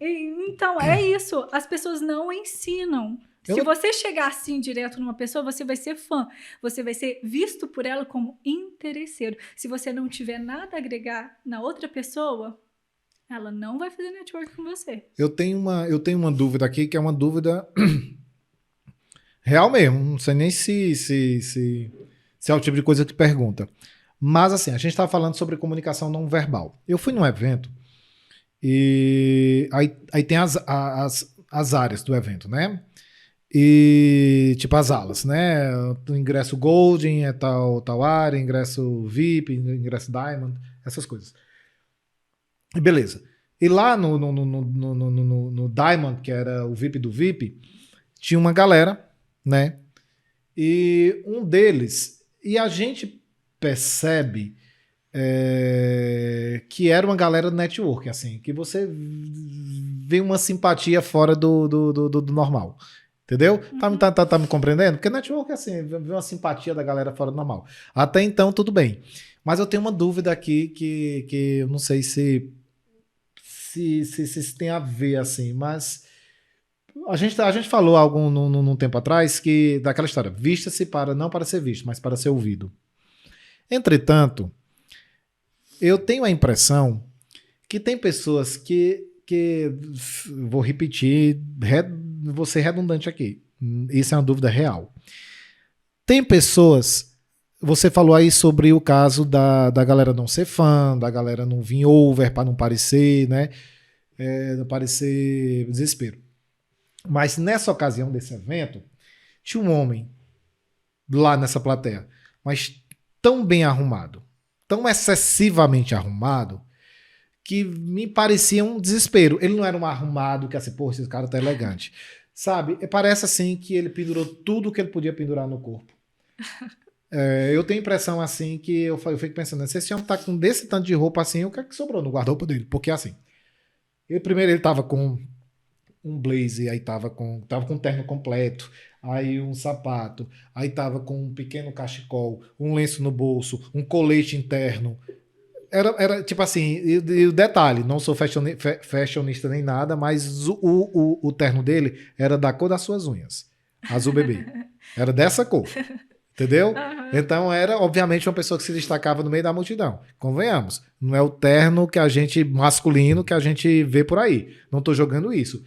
Speaker 2: Então, é isso. As pessoas não ensinam. Se você chegar assim direto numa pessoa, você vai ser fã. Você vai ser visto por ela como interesseiro. Se você não tiver nada a agregar na outra pessoa, ela não vai fazer network com você.
Speaker 1: Eu tenho uma dúvida aqui, que é uma dúvida real mesmo. Não sei nem se é o tipo de coisa que pergunta. Mas, assim, a gente estava falando sobre comunicação não verbal. Eu fui num evento e aí tem as áreas do evento, né? E, tipo, as alas, né? O ingresso Golden é tal área, ingresso VIP, ingresso Diamond, essas coisas. E beleza. E lá no Diamond, que era o VIP do VIP, tinha uma galera, né? E um deles... E a gente percebe que era uma galera do network, assim, que você vê uma simpatia fora do normal. Entendeu? Tá me compreendendo? Porque network é assim, vê uma simpatia da galera fora do normal. Até então, tudo bem. Mas eu tenho uma dúvida aqui que eu não sei se tem a ver, assim, mas... A gente falou num tempo atrás daquela história, vista-se não para ser visto, mas para ser ouvido. Entretanto, eu tenho a impressão que tem pessoas que vou repetir, vou ser redundante aqui, isso é uma dúvida real. Tem pessoas, você falou aí sobre o caso da galera não ser fã, da galera não vir over para não parecer, né? Não parecer desespero. Mas nessa ocasião desse evento, tinha um homem lá nessa plateia, mas tão bem arrumado, tão excessivamente arrumado, que me parecia um desespero. Ele não era um arrumado que assim, pô, esse cara tá elegante. Sabe? Parece assim que ele pendurou tudo que ele podia pendurar no corpo. Eu tenho a impressão assim que eu fico pensando, se esse homem tá com desse tanto de roupa assim, o que é que sobrou no guarda-roupa dele? Porque assim, primeiro ele tava com um blazer, aí tava com um terno completo, aí um sapato, aí tava com um pequeno cachecol, um lenço no bolso, um colete interno. Era tipo assim, e o detalhe, não sou fashionista nem nada, mas o terno dele era da cor das suas unhas. Azul bebê. Era dessa cor. Entendeu?
Speaker 2: Aham.
Speaker 1: Então era, obviamente, uma pessoa que se destacava no meio da multidão. Convenhamos. Não é o terno que a gente, masculino, que a gente vê por aí. Não tô jogando isso.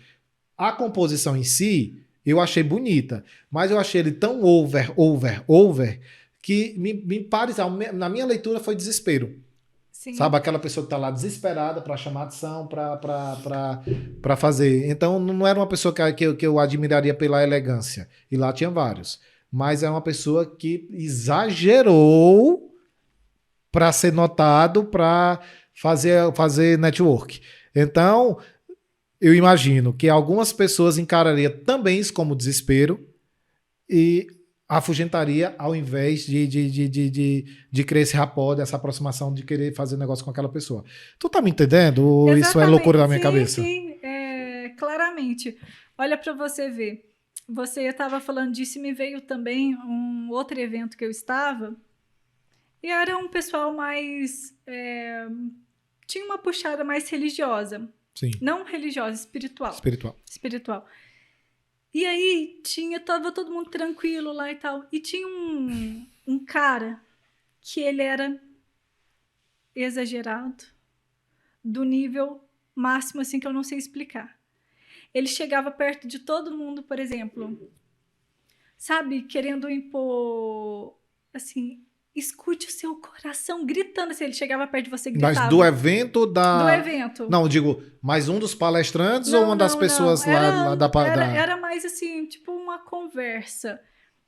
Speaker 1: A composição em si, eu achei bonita. Mas eu achei ele tão over, que me pareceu, na minha leitura foi desespero.
Speaker 2: Sim.
Speaker 1: Sabe, aquela pessoa que tá lá desesperada para chamar atenção, para fazer. Então, não era uma pessoa que eu admiraria pela elegância. E lá tinha vários. Mas é uma pessoa que exagerou para ser notado, para fazer network. Então, eu imagino que algumas pessoas encarariam também isso como desespero e afugentaria ao invés de criar esse rapport, dessa aproximação, de querer fazer negócio com aquela pessoa. Tu tá me entendendo? Ou isso é loucura da minha cabeça?
Speaker 2: Sim, claramente. Olha para você ver. Você estava falando disso e me veio também um outro evento que eu estava. E era um pessoal mais... tinha uma puxada mais religiosa.
Speaker 1: Sim.
Speaker 2: Não religiosa, espiritual. Espiritual. E aí, tava todo mundo tranquilo lá e tal. E tinha um cara que ele era exagerado, do nível máximo, assim, que eu não sei explicar. Ele chegava perto de todo mundo, por exemplo, sabe, querendo impor, assim, escute o seu coração, gritando, assim, ele chegava perto de você e gritava.
Speaker 1: Mas do evento da...
Speaker 2: Do evento.
Speaker 1: Não, digo, mais um dos palestrantes ou uma das pessoas lá da...
Speaker 2: Era mais, assim, tipo uma conversa,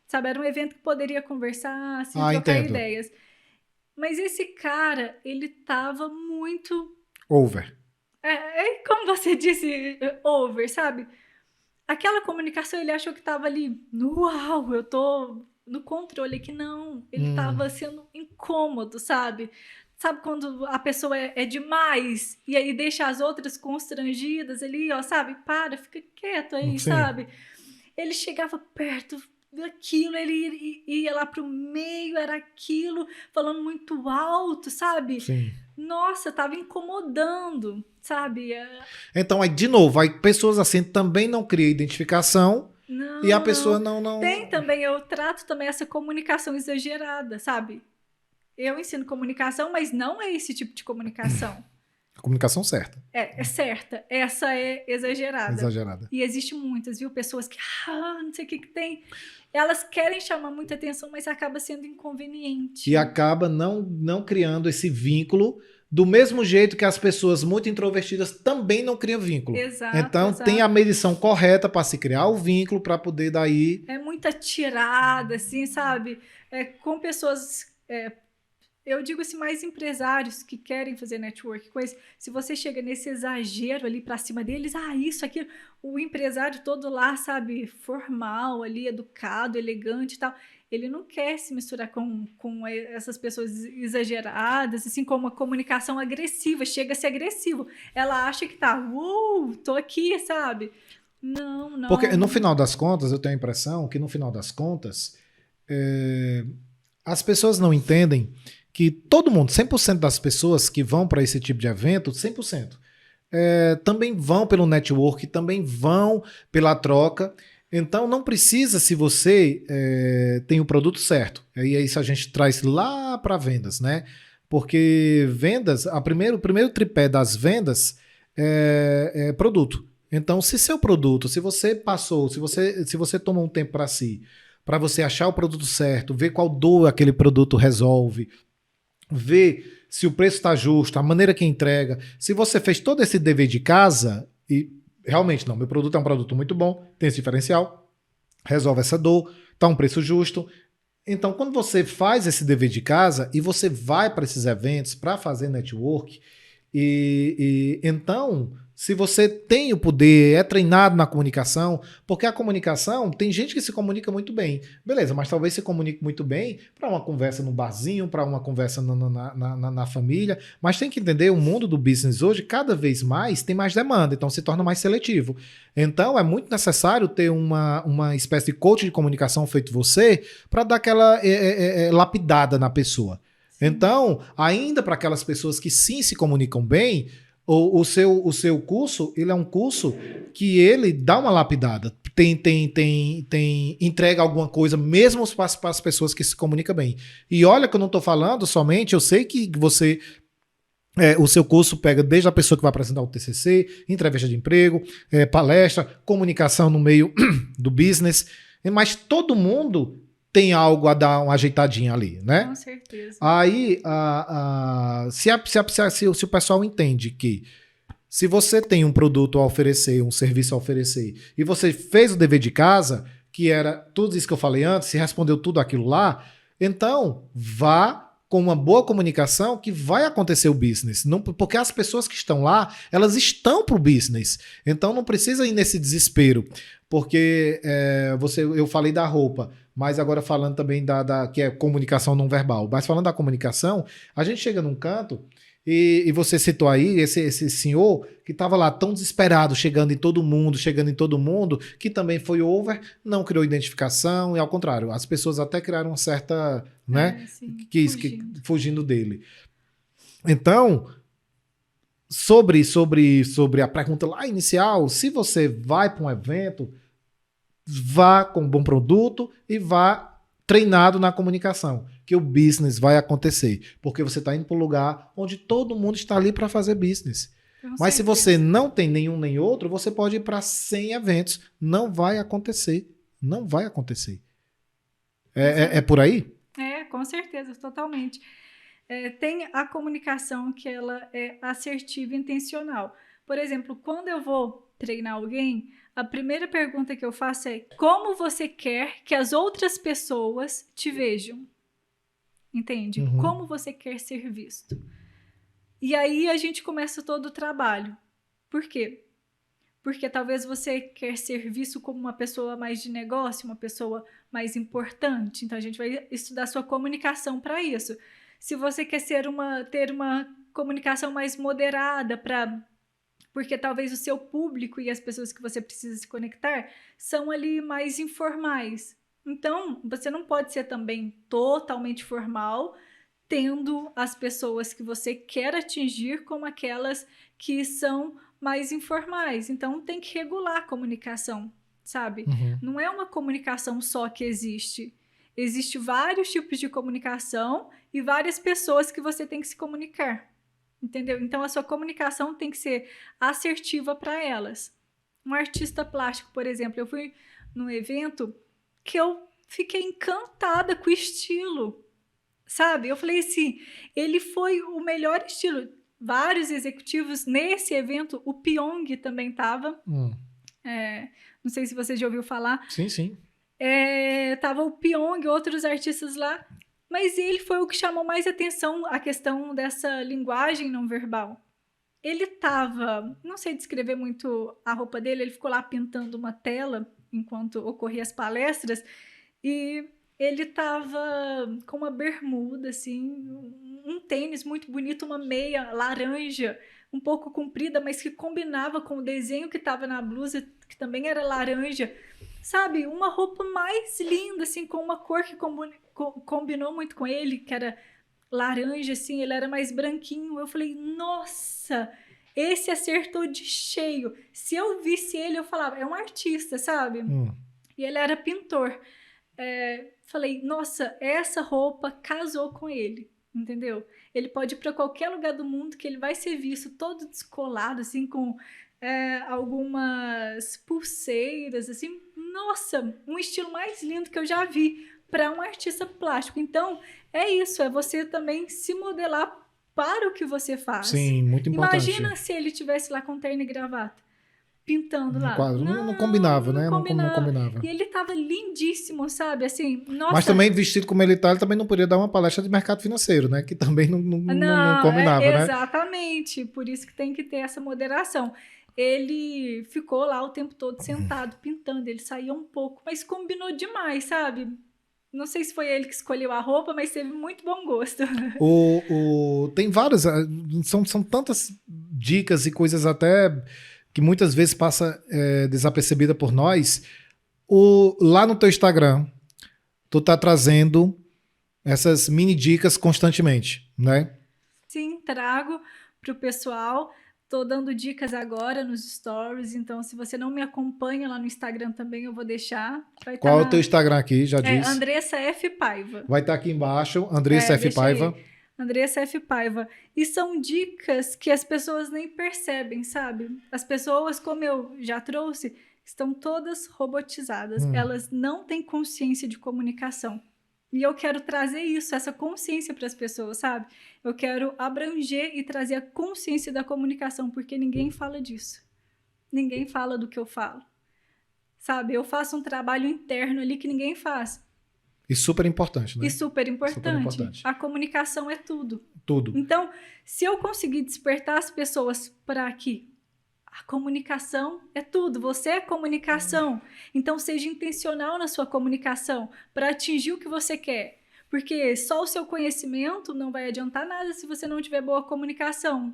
Speaker 2: sabe, era um evento que poderia conversar, assim, trocar
Speaker 1: entendo.
Speaker 2: ideias. Mas esse cara, ele tava muito...
Speaker 1: Over.
Speaker 2: Como você disse, over, sabe? Aquela comunicação, ele achou que tava ali, uau, eu tô no controle, que não, ele tava sendo incômodo, sabe? Sabe quando a pessoa é demais e aí deixa as outras constrangidas ali, ó, sabe? Fica quieto aí,
Speaker 1: Sim.
Speaker 2: sabe? Ele chegava perto daquilo, ele ia lá pro meio, era aquilo, falando muito alto, sabe?
Speaker 1: Sim.
Speaker 2: Nossa, tava incomodando, sabe?
Speaker 1: Então, aí, de novo, aí pessoas assim também não criam identificação
Speaker 2: Não,
Speaker 1: e a pessoa não...
Speaker 2: Tem também, eu trato também essa comunicação exagerada, sabe? Eu ensino comunicação, mas não é esse tipo de comunicação.
Speaker 1: A comunicação certa.
Speaker 2: É certa. Essa é exagerada.
Speaker 1: Exagerada.
Speaker 2: E existe muitas, viu? Pessoas que, não sei o que tem. Elas querem chamar muita atenção, mas acaba sendo inconveniente.
Speaker 1: E acaba não criando esse vínculo do mesmo jeito que as pessoas muito introvertidas também não criam vínculo.
Speaker 2: Exato.
Speaker 1: Então,
Speaker 2: exato.
Speaker 1: tem a medição correta para se criar o vínculo, para poder daí...
Speaker 2: É muita tirada, assim, sabe? Com pessoas... eu digo assim, mais empresários que querem fazer network com eles. Se você chega nesse exagero ali pra cima deles, isso, aquilo, o empresário todo lá, sabe, formal ali, educado, elegante e tal, ele não quer se misturar com essas pessoas exageradas, assim, com uma comunicação agressiva, chega a ser agressivo. Ela acha que tá, tô aqui, sabe? Não.
Speaker 1: Porque no final das contas, eu tenho a impressão que no final das contas, as pessoas não entendem que todo mundo, 100% das pessoas que vão para esse tipo de evento, 100%, também vão pelo network, também vão pela troca. Então não precisa, se você tem o produto certo. E isso a gente traz lá para vendas, né? Porque vendas, o primeiro tripé das vendas é produto. Então, se seu produto, se você passou, se você tomou um tempo para si, para você achar o produto certo, ver qual dor aquele produto resolve, ver se o preço está justo, a maneira que entrega. Se você fez todo esse dever de casa e realmente não, meu produto é um produto muito bom, tem esse diferencial, resolve essa dor, está um preço justo. Então, quando você faz esse dever de casa e você vai para esses eventos para fazer network, então, se você tem o poder, é treinado na comunicação, porque a comunicação, tem gente que se comunica muito bem, beleza, mas talvez se comunique muito bem para uma conversa no barzinho, para uma conversa na família, mas tem que entender, o mundo do business hoje, cada vez mais, tem mais demanda, então se torna mais seletivo. Então, é muito necessário ter uma espécie de coach de comunicação feito você, para dar aquela lapidada na pessoa. Então, ainda para aquelas pessoas que sim se comunicam bem, o seu curso, ele é um curso que ele dá uma lapidada. Entrega alguma coisa mesmo para as pessoas que se comunicam bem. E olha que eu não estou falando somente, eu sei que você... o seu curso pega desde a pessoa que vai apresentar o TCC, entrevista de emprego, palestra, comunicação no meio do business, mas todo mundo tem algo a dar uma ajeitadinha ali, né?
Speaker 2: Com certeza.
Speaker 1: Aí, se o pessoal entende que se você tem um produto a oferecer, um serviço a oferecer, e você fez o dever de casa, que era tudo isso que eu falei antes, se respondeu tudo aquilo lá, então vá com uma boa comunicação que vai acontecer o business. Não, porque as pessoas que estão lá, elas estão pro business. Então não precisa ir nesse desespero. Porque eu falei da roupa, mas agora falando também que é comunicação não verbal. Mas falando da comunicação, a gente chega num canto e você citou aí esse senhor que estava lá tão desesperado, chegando em todo mundo, que também foi over, não criou identificação, e ao contrário, as pessoas até criaram uma certa, né, fugindo dele. Então, sobre a pergunta lá inicial, se você vai para um evento, vá com um bom produto e vá treinado na comunicação, que o business vai acontecer, porque você está indo para um lugar onde todo mundo está ali para fazer business. Mas se você não tem nenhum nem outro, você pode ir para 100 eventos. Não vai acontecer. Não vai acontecer. É por aí?
Speaker 2: Com certeza, totalmente. Tem a comunicação que ela é assertiva e intencional. Por exemplo, quando eu vou treinar alguém, a primeira pergunta que eu faço é: como você quer que as outras pessoas te vejam? Entende?
Speaker 1: Uhum.
Speaker 2: Como você quer ser visto? E aí a gente começa todo o trabalho. Por quê? Porque talvez você quer ser visto como uma pessoa mais de negócio, uma pessoa mais importante. Então a gente vai estudar sua comunicação para isso. Se você quer ter uma comunicação mais moderada, porque talvez o seu público e as pessoas que você precisa se conectar são ali mais informais. Então, você não pode ser também totalmente formal, tendo as pessoas que você quer atingir como aquelas que são mais informais. Então, tem que regular a comunicação, sabe?
Speaker 1: Uhum.
Speaker 2: Não é uma comunicação só que existe. Existem vários tipos de comunicação e várias pessoas que você tem que se comunicar. Entendeu? Então, a sua comunicação tem que ser assertiva para elas. Um artista plástico, por exemplo, eu fui num evento que eu fiquei encantada com o estilo, sabe? Eu falei assim, ele foi o melhor estilo. Vários executivos nesse evento, o Pyong também estava. Não sei se você já ouviu falar.
Speaker 1: Sim, sim.
Speaker 2: Tava o Pyong, outros artistas lá. Mas ele foi o que chamou mais atenção, a questão dessa linguagem não verbal. Ele estava, não sei descrever muito a roupa dele, ele ficou lá pintando uma tela enquanto ocorriam as palestras, e ele estava com uma bermuda, assim, um tênis muito bonito, uma meia laranja, um pouco comprida, mas que combinava com o desenho que estava na blusa, que também era laranja. Sabe, uma roupa mais linda, assim, com uma cor que combinou muito com ele, que era laranja, assim, ele era mais branquinho. Eu falei, nossa, esse acertou de cheio. Se eu visse ele, eu falava, é um artista, sabe? E ele era pintor. Falei, nossa, essa roupa casou com ele, entendeu? Ele pode ir para qualquer lugar do mundo que ele vai ser visto todo descolado, assim, com algumas pulseiras, assim. Nossa, um estilo mais lindo que eu já vi para um artista plástico. Então, é isso, é você também se modelar para o que você faz.
Speaker 1: Sim, muito importante.
Speaker 2: Imagina se ele tivesse lá com terno e gravata, pintando lá.
Speaker 1: Quadro. Não combinava, né? Não combinava.
Speaker 2: E ele tava lindíssimo, sabe? Assim, nossa.
Speaker 1: Mas também, vestido como ele também não podia dar uma palestra de mercado financeiro, né? Que também não combinava, né?
Speaker 2: Exatamente. Por isso que tem que ter essa moderação. Ele ficou lá o tempo todo sentado, pintando. Ele saía um pouco, mas combinou demais, sabe? Não sei se foi ele que escolheu a roupa, mas teve muito bom gosto.
Speaker 1: Tem várias, são tantas dicas e coisas até que muitas vezes passa desapercebida por nós. Lá no teu Instagram, tu tá trazendo essas mini dicas constantemente, né?
Speaker 2: Sim, trago para o pessoal. Tô dando dicas agora nos stories, então se você não me acompanha lá no Instagram também, eu vou deixar. Vai
Speaker 1: Qual é
Speaker 2: tá
Speaker 1: o teu Instagram aqui? Já
Speaker 2: É
Speaker 1: disse.
Speaker 2: Andressa F. Paiva.
Speaker 1: Vai estar aqui embaixo, Andressa F.
Speaker 2: Deixa
Speaker 1: Paiva.
Speaker 2: aí. Andressa F. Paiva. E são dicas que as pessoas nem percebem, sabe? As pessoas, como eu já trouxe, estão todas robotizadas. Elas não têm consciência de comunicação. E eu quero trazer isso, essa consciência para as pessoas, sabe? Eu quero abranger e trazer a consciência da comunicação, porque ninguém fala disso. Ninguém fala do que eu falo. Sabe? Eu faço um trabalho interno ali que ninguém faz.
Speaker 1: E super importante, né?
Speaker 2: E super importante.
Speaker 1: Super importante.
Speaker 2: A comunicação é tudo.
Speaker 1: Tudo.
Speaker 2: Então, se eu conseguir despertar as pessoas para aqui, a comunicação é tudo. Você é comunicação. Então, seja intencional na sua comunicação para atingir o que você quer. Porque só o seu conhecimento não vai adiantar nada se você não tiver boa comunicação.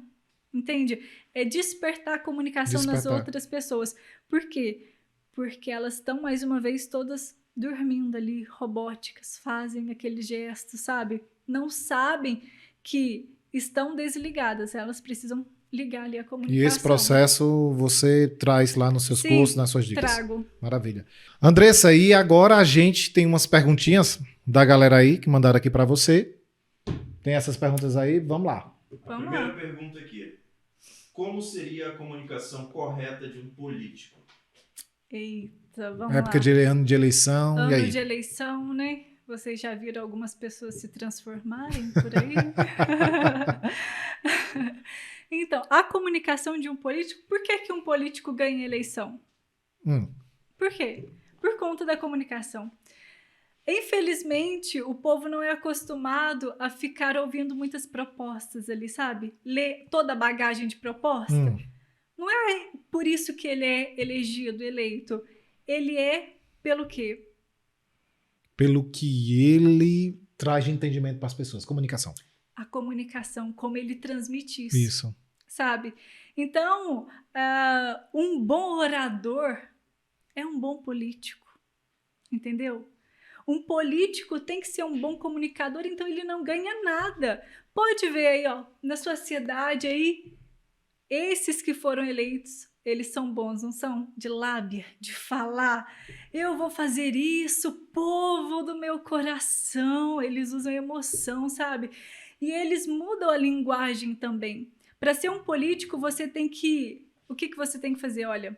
Speaker 2: Entende? É despertar a comunicação nas outras pessoas. Por quê? Porque elas estão, mais uma vez, todas dormindo ali, robóticas, fazem aquele gesto, sabe? Não sabem que estão desligadas, elas precisam ligar ali a comunicação.
Speaker 1: E esse processo você traz lá nos seus cursos, nas suas dicas?
Speaker 2: Trago.
Speaker 1: Maravilha. Andressa, e agora a gente tem umas perguntinhas da galera aí que mandaram aqui para você. Tem essas perguntas aí, vamos lá.
Speaker 3: A primeira pergunta aqui. Como seria a comunicação correta de um político?
Speaker 2: Eita, vamos
Speaker 1: Época
Speaker 2: lá.
Speaker 1: de ano de eleição,
Speaker 2: Ano
Speaker 1: e aí?
Speaker 2: de eleição, né? Vocês já viram algumas pessoas se transformarem por aí? Então, a comunicação de um político, por que um político ganha eleição? Por quê? Por conta da comunicação. Infelizmente, o povo não é acostumado a ficar ouvindo muitas propostas ali, sabe? Ler toda a bagagem de proposta. Não é por isso que ele é elegido, eleito. Ele é pelo quê?
Speaker 1: Pelo que ele traz de entendimento para as pessoas. Comunicação.
Speaker 2: A comunicação, como ele transmite isso.
Speaker 1: Isso.
Speaker 2: Sabe? Então, um bom orador é um bom político. Entendeu? Um político tem que ser um bom comunicador, então ele não ganha nada. Pode ver aí, ó, na sua cidade aí, esses que foram eleitos, eles são bons, não são? De lábia, de falar. Eu vou fazer isso, povo do meu coração. Eles usam emoção, sabe? E eles mudam a linguagem também. Para ser um político, você tem que... O que você tem que fazer? Olha,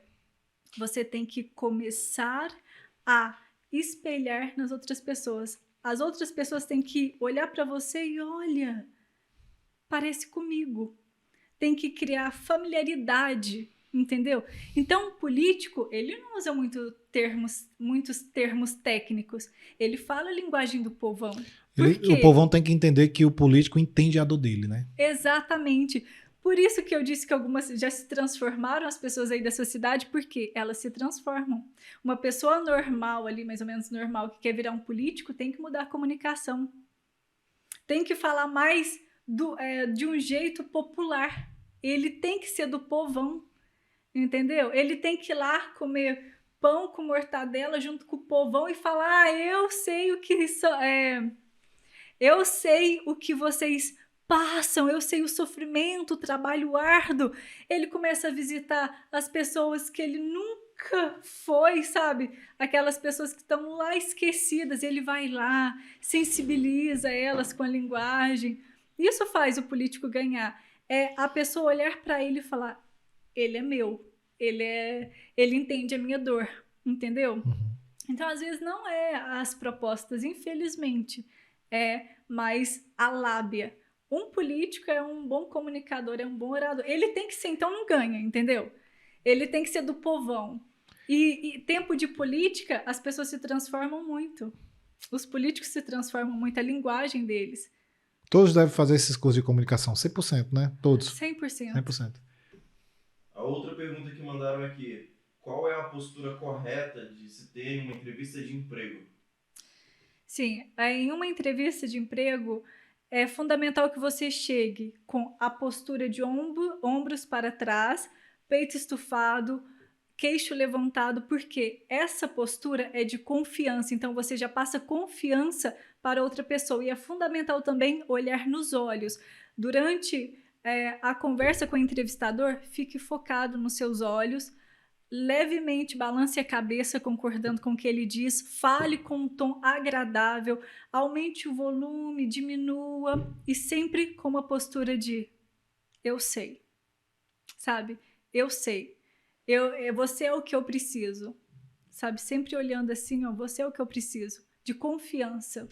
Speaker 2: você tem que começar a espelhar nas outras pessoas. As outras pessoas têm que olhar para você e olha, parece comigo. Tem que criar familiaridade, entendeu? Então, o político, ele não usa muitos termos técnicos. Ele fala a linguagem do povão.
Speaker 1: O povão tem que entender que o político entende a dor dele, né?
Speaker 2: Exatamente. Por isso que eu disse que algumas já se transformaram, as pessoas aí da sua cidade, porque elas se transformam. Uma pessoa normal ali, mais ou menos normal, que quer virar um político, tem que mudar a comunicação. Tem que falar mais de um jeito popular. Ele tem que ser do povão, entendeu? Ele tem que ir lá comer pão com mortadela junto com o povão e falar: eu sei o que eu sei o que vocês passam, eu sei o sofrimento, o trabalho árduo. Ele começa a visitar as pessoas que ele nunca foi, sabe? Aquelas pessoas que estão lá esquecidas. Ele vai lá, sensibiliza elas com a linguagem. Isso faz o político ganhar. É a pessoa olhar para ele e falar: ele é meu, ele entende a minha dor, entendeu? Então, às vezes, não é as propostas, infelizmente, é mais a lábia. Um político é um bom comunicador, é um bom orador. Ele tem que ser, então não ganha, entendeu? Ele tem que ser do povão. E tempo de política, as pessoas se transformam muito. Os políticos se transformam muito, a linguagem deles.
Speaker 1: Todos devem fazer esses cursos de comunicação, 100%, né? Todos.
Speaker 2: 100%.
Speaker 1: 100%.
Speaker 3: A outra pergunta que mandaram aqui: qual é a postura correta de se ter em uma entrevista de emprego?
Speaker 2: Sim, em uma entrevista de emprego, é fundamental que você chegue com a postura de ombros para trás, peito estufado, queixo levantado, porque essa postura é de confiança. Então, você já passa confiança para outra pessoa. E é fundamental também olhar nos olhos. Durante a conversa com o entrevistador, fique focado nos seus olhos, levemente balance a cabeça concordando com o que ele diz, fale com um tom agradável, aumente o volume, diminua e sempre com uma postura de eu sei, sabe? Eu sei. Você é o que eu preciso, sabe? Sempre olhando assim, ó, você é o que eu preciso, de confiança.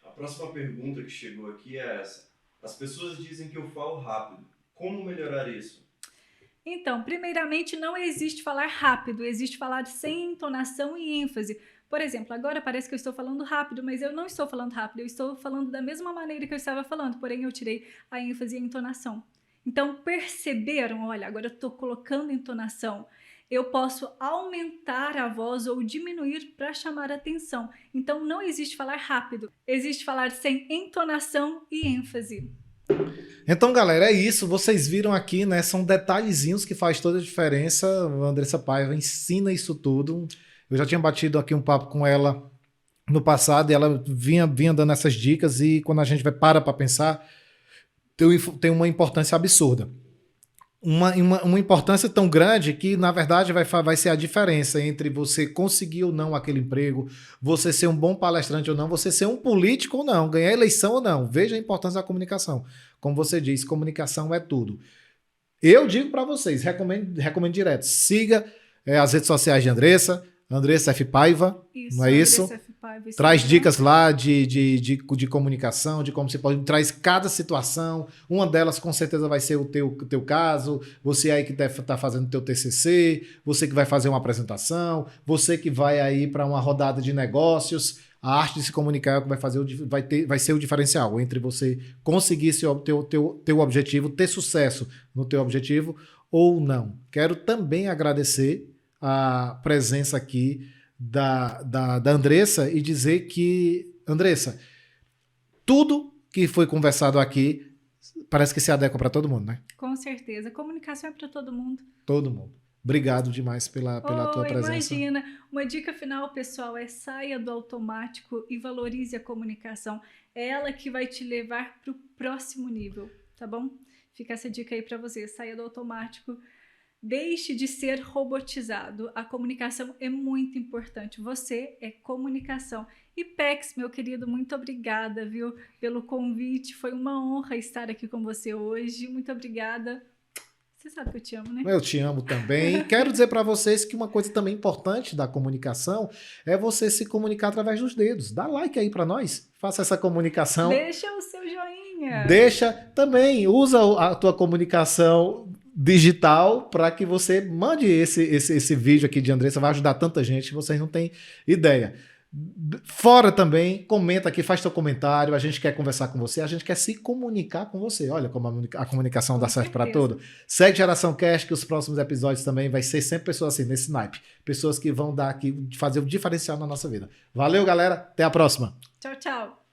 Speaker 3: A próxima pergunta que chegou aqui é essa. As pessoas dizem que eu falo rápido. Como melhorar isso?
Speaker 2: Então, primeiramente, não existe falar rápido, existe falar sem entonação e ênfase. Por exemplo, agora parece que eu estou falando rápido, mas eu não estou falando rápido, eu estou falando da mesma maneira que eu estava falando, porém eu tirei a ênfase e a entonação. Então, perceberam? Olha, agora eu estou colocando entonação. Eu posso aumentar a voz ou diminuir para chamar a atenção. Então, não existe falar rápido, existe falar sem entonação e ênfase.
Speaker 1: Então, galera, é isso. Vocês viram aqui, né? São detalhezinhos que faz toda a diferença. A Andressa Paiva ensina isso tudo. Eu já tinha batido aqui um papo com ela no passado e ela vinha dando essas dicas e quando a gente para pensar, tem uma importância absurda. Uma importância tão grande que, na verdade, vai ser a diferença entre você conseguir ou não aquele emprego, você ser um bom palestrante ou não, você ser um político ou não, ganhar eleição ou não. Veja a importância da comunicação. Como você diz, comunicação é tudo. Eu digo para vocês, recomendo direto. Siga as redes sociais de Andressa F. Paiva,
Speaker 2: Isso,
Speaker 1: não é isso?
Speaker 2: F. Paiva,
Speaker 1: Traz dicas lá de comunicação, de como você pode... Traz cada situação. Uma delas, com certeza, vai ser o teu caso. Você aí que deve estar fazendo o teu TCC. Você que vai fazer uma apresentação. Você que vai aí para uma rodada de negócios. A arte de se comunicar é o que vai ser o diferencial entre você conseguir teu objetivo, ter sucesso no teu objetivo ou não. Quero também agradecer a presença aqui da Andressa e dizer que, Andressa, tudo que foi conversado aqui parece que se adequa para todo mundo, né?
Speaker 2: Com certeza. Comunicação é para todo mundo.
Speaker 1: Todo mundo. Obrigado demais pela tua presença.
Speaker 2: Imagina. Uma dica final, pessoal, é saia do automático e valorize a comunicação. É ela que vai te levar para o próximo nível, tá bom? Fica essa dica aí para você. Saia do automático. Deixe de ser robotizado. A comunicação é muito importante. Você é comunicação. E Pex, meu querido, muito obrigada, viu, pelo convite. Foi uma honra estar aqui com você hoje. Muito obrigada. Você sabe que eu te amo, né?
Speaker 1: Eu te amo também. Quero dizer para vocês que uma coisa também importante da comunicação é você se comunicar através dos dedos. Dá like aí para nós. Faça essa comunicação.
Speaker 2: Deixa o seu joinha.
Speaker 1: Deixa também. Usa a tua comunicação digital para que você mande esse vídeo aqui de Andressa, vai ajudar tanta gente, vocês não têm ideia. Fora também, comenta aqui, faz teu comentário, a gente quer conversar com você, a gente quer se comunicar com você. Olha como a comunicação dá certo para tudo. Segue Geração Cast, que os próximos episódios também vai ser sempre pessoas assim, nesse naipe. Pessoas que vão dar aqui, fazer o diferencial na nossa vida. Valeu, galera, até a próxima.
Speaker 2: Tchau, tchau.